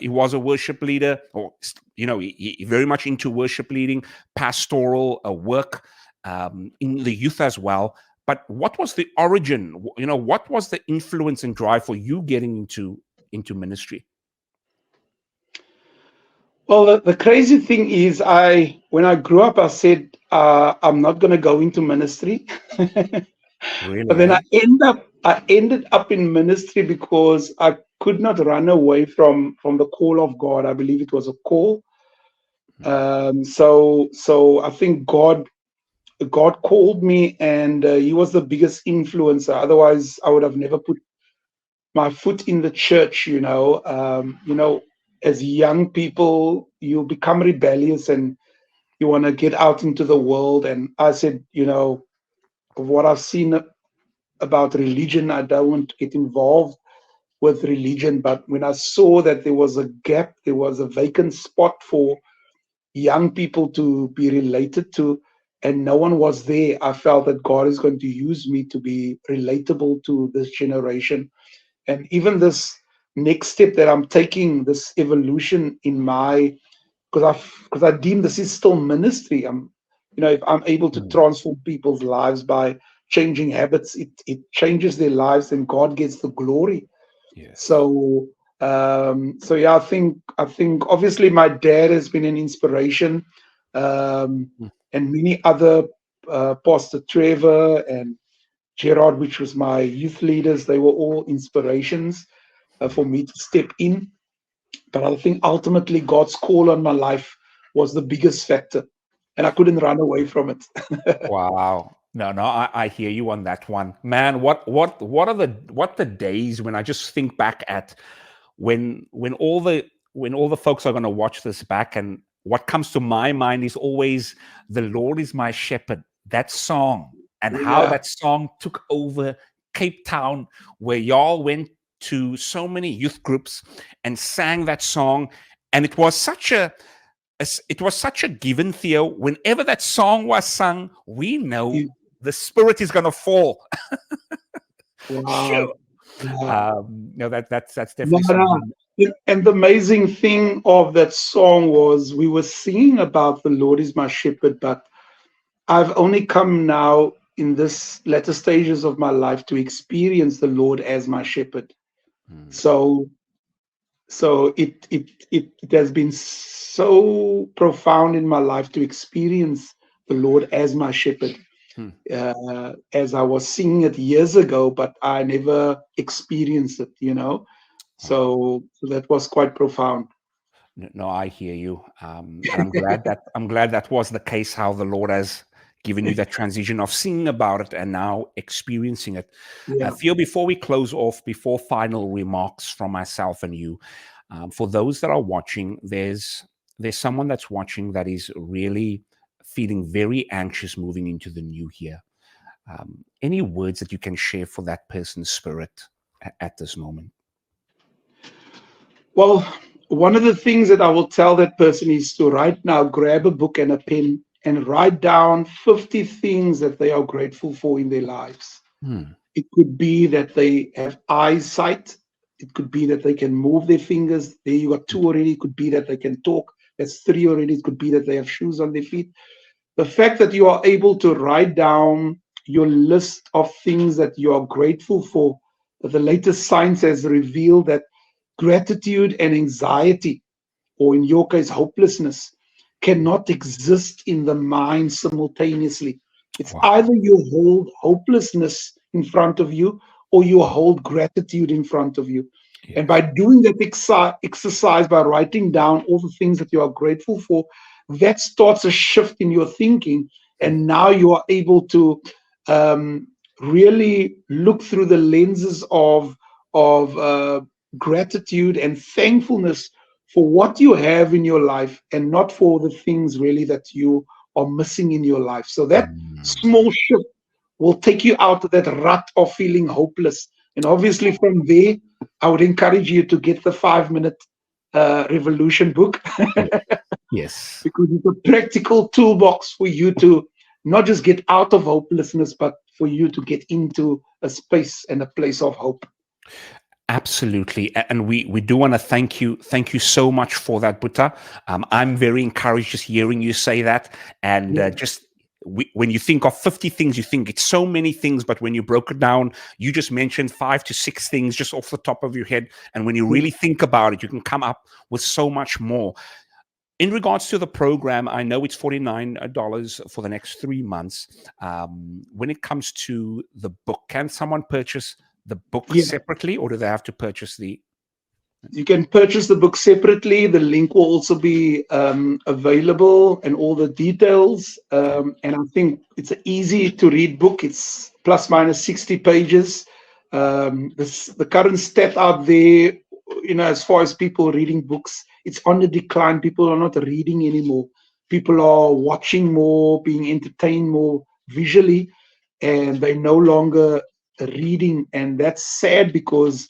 he was a worship leader, or he very much into worship leading, pastoral work in the youth as well. But what was the origin? What was the influence and drive for you getting into ministry? Well, the crazy thing is, when I grew up, I said I'm not going to go into ministry, but Really, then eh? I ended up in ministry because I could not run away from the call of God. I believe it was a call. So I think God called me, and He was the biggest influencer. Otherwise, I would have never put my foot in the church. As young people, you become rebellious and you want to get out into the world. And I said, what I've seen about religion, I don't want to get involved with religion. But when I saw that there was a gap, there was a vacant spot for young people to be related to, and no one was there, I felt that God is going to use me to be relatable to this generation. And even this next step that I'm taking, this evolution in my, because I deem this is still ministry. If I'm able to Mm. transform people's lives by changing habits, it changes their lives, and God gets the glory. Yes. So yeah, I think obviously my dad has been an inspiration, Mm. and many other Pastor Trevor and Gerard, which was my youth leaders, they were all inspirations for me to step in. But I think ultimately God's call on my life was the biggest factor, and I couldn't run away from it. Wow. No, I hear you on that one, man. What the days when I just think back at when all the folks are going to watch this back, and what comes to my mind is always "The Lord is my shepherd." That song, and how Yeah. that song took over Cape Town, where y'all went to so many youth groups and sang that song, and it was such a given, Theo. Whenever that song was sung, we know the spirit is going to fall. Wow. Sure. Yeah. No, that's No, definitely no. something. And the amazing thing of that song was we were singing about the Lord is my shepherd, but I've only come now in this latter stages of my life to experience the Lord as my shepherd. Mm, So it has been so profound in my life to experience the Lord as my shepherd. mm. As I was singing it years ago, but I never experienced it. Wow. So that was quite profound. No, I hear you, and I'm glad that was the case. How the Lord has given you that transition of singing about it and now experiencing it. Yeah. Theo, before we close off, before final remarks from myself and you, for those that are watching, there's someone that's watching that is really feeling very anxious moving into the new year. Any words that you can share for that person's spirit at this moment? Well, one of the things that I will tell that person is to right now grab a book and a pen and write down 50 things that they are grateful for in their lives. Hmm. It could be that they have eyesight. It could be that they can move their fingers. There you got two already. It could be that they can talk. That's three already. It could be that they have shoes on their feet. The fact that you are able to write down your list of things that you are grateful for, that the latest science has revealed that gratitude and anxiety, or in your case, hopelessness, cannot exist in the mind simultaneously. It's Wow. either you hold hopelessness in front of you or you hold gratitude in front of you. And by Yes. doing that exercise, by writing down all the things that you are grateful for, that starts a shift in your thinking. Hmm. And now you are able to um, really look through the lenses of gratitude and thankfulness for what you have in your life and not for the things really that you are missing in your life. So that Mm. small shift will take you out of that rut of feeling hopeless. And obviously, from there, I would encourage you to get the 5 Minute Revolution book Yes. because it's a practical toolbox for you to not just get out of hopelessness, but for you to get into a space and a place of hope. Absolutely, and we do want to thank you so much for that, Buddha. I'm very encouraged just hearing you say that, and Yeah. when you think of 50 things, you think it's so many things, but when you broke it down, you just mentioned 5 to 6 things just off the top of your head, and when you really think about it, you can come up with so much more. In regards to the program, I know it's $49 for the next 3 months. When it comes to the book, can someone purchase the book Yeah. separately, or do they have to purchase the? You can purchase the book separately. The link will also be available and all the details. And I think it's an easy to read book. It's plus minus 60 pages. The current stat out there, as far as people reading books, it's on the decline. People are not reading anymore. People are watching more, being entertained more visually, and they're no longer reading. And that's sad because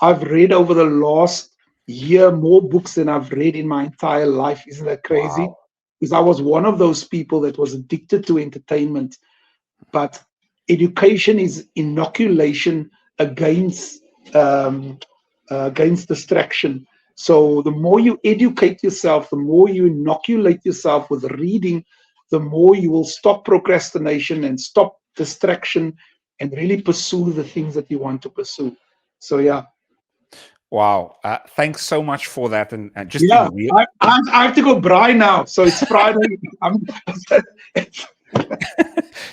I've read over the last year more books than I've read in my entire life. Isn't that crazy? Wow. Because I was one of those people that was addicted to entertainment. But education is inoculation against distraction. So the more you educate yourself, the more you inoculate yourself with reading, the more you will stop procrastination and stop distraction and really pursue the things that you want to pursue. So yeah. Wow. Thanks so much for that. And just Yeah, in real, I have to go braai now, so it's Friday. I'm, I have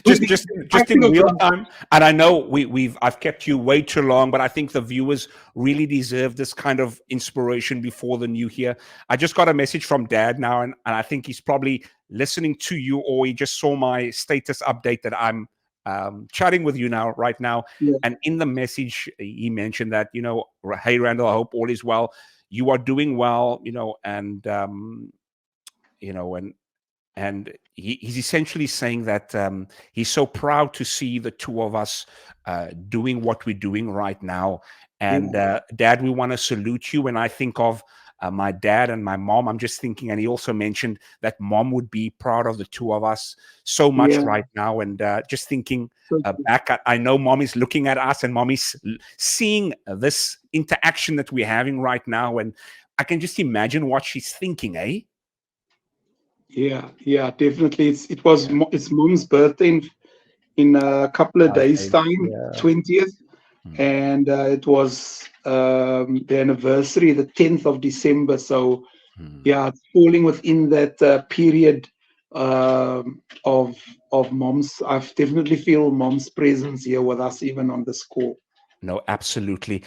just to in go real braai. time. And I know I've kept you way too long, but I think the viewers really deserve this kind of inspiration before the new year. I just got a message from Dad now, and I think he's probably listening to you, or he just saw my status update that I'm chatting with you now, right now. Yeah, And in the message, he mentioned that, hey, Randall, I hope all is well. You are doing well, you know, and he's essentially saying that he's so proud to see the two of us doing what we're doing right now. And yeah, Dad, we want to salute you. When I think of my dad and my mom, I'm just thinking, and he also mentioned that Mom would be proud of the two of us so much yeah. right now. And just thinking So, back, I know Mom is looking at us, and Mom is seeing this interaction that we're having right now. And I can just imagine what she's thinking, eh? yeah, yeah, definitely. Yeah. It's Mom's birthday in a couple of days' time, Yeah. 20th, Mm. and it was the anniversary, the 10th of December. So Mm. yeah, it's falling within that period of Mom's. I've definitely feel Mom's presence here with us, even on this call. No, absolutely.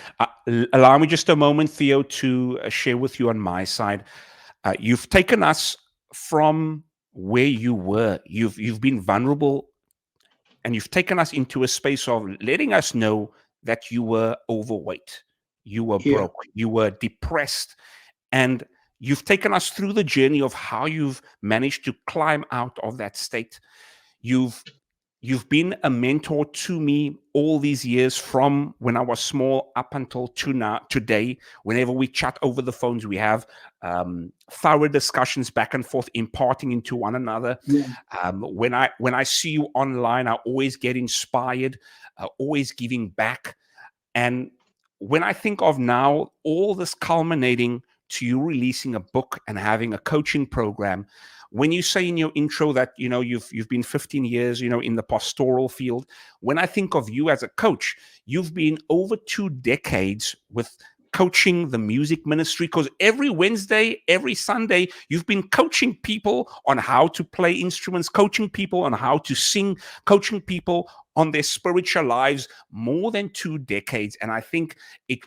Allow me just a moment, Theo, to share with you on my side. You've taken us from where you were. You've been vulnerable, and you've taken us into a space of letting us know that you were overweight, you were Yeah, broke, you were depressed, and you've taken us through the journey of how you've managed to climb out of that state. You've You've been a mentor to me all these years, from when I was small up until to now, today. Whenever we chat over the phones, we have thorough discussions back and forth, imparting into one another. yeah, When I see you online, I always get inspired, always giving back. And when I think of now all this culminating to you releasing a book and having a coaching program, when you say in your intro that you've been 15 years in the pastoral field, when I think of you as a coach, you've been over 2 decades with coaching the music ministry, because every Wednesday, every Sunday, you've been coaching people on how to play instruments, coaching people on how to sing, coaching people on their spiritual lives, more than 2 decades. And I think it's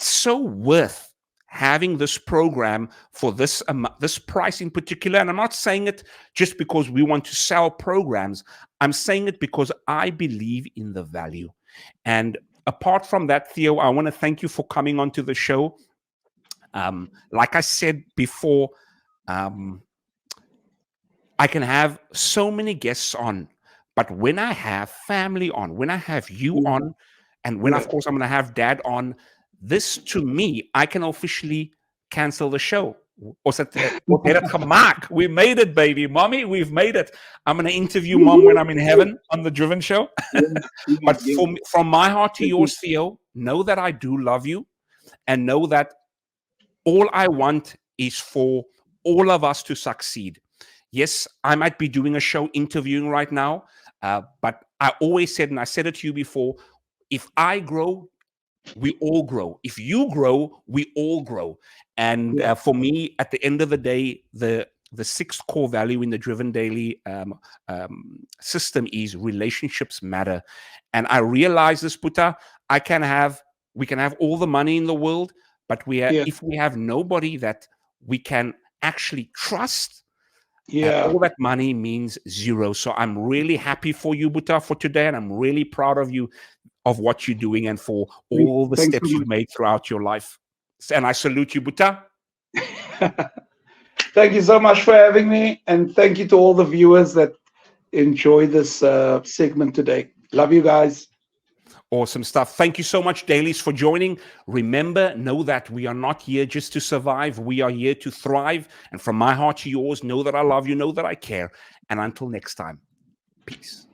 so worth having this program for this price in particular. And I'm not saying it just because we want to sell programs. I'm saying it because I believe in the value. And apart from that, Theo, I want to thank you for coming onto the show. Like I said before, I can have so many guests on, but when I have family on, when I have you Yeah. on, and when, of course, I'm going to have dad on, this to me, I can officially cancel the show. Ons het dit gemaak. We made it, baby. Mommy, we've made it. I'm going to interview mom when I'm in heaven on the Driven Show. But from my heart to yours, Theo, know that I do love you, and know that all I want is for all of us to succeed. Yes, I might be doing a show interviewing right now, but I always said, and I said it to you before, if I grow, we all grow. If you grow, we all grow. And for me, at the end of the day, the sixth core value in the Driven Daily system is relationships matter. And I realize this, Puta, we can have all the money in the world, but if we have nobody that we can actually trust, all that money means zero. So I'm really happy for you, Buta, for today, and I'm really proud of you, of what you're doing, and for all the steps you've made throughout your life. And I salute you, Buta. Thank you so much for having me, and thank you to all the viewers that enjoy this segment today. Love you guys. Awesome stuff. Thank you so much, Dailies, for joining. Remember, know that we are not here just to survive. We are here to thrive. And from my heart to yours, know that I love you, know that I care. And until next time, peace.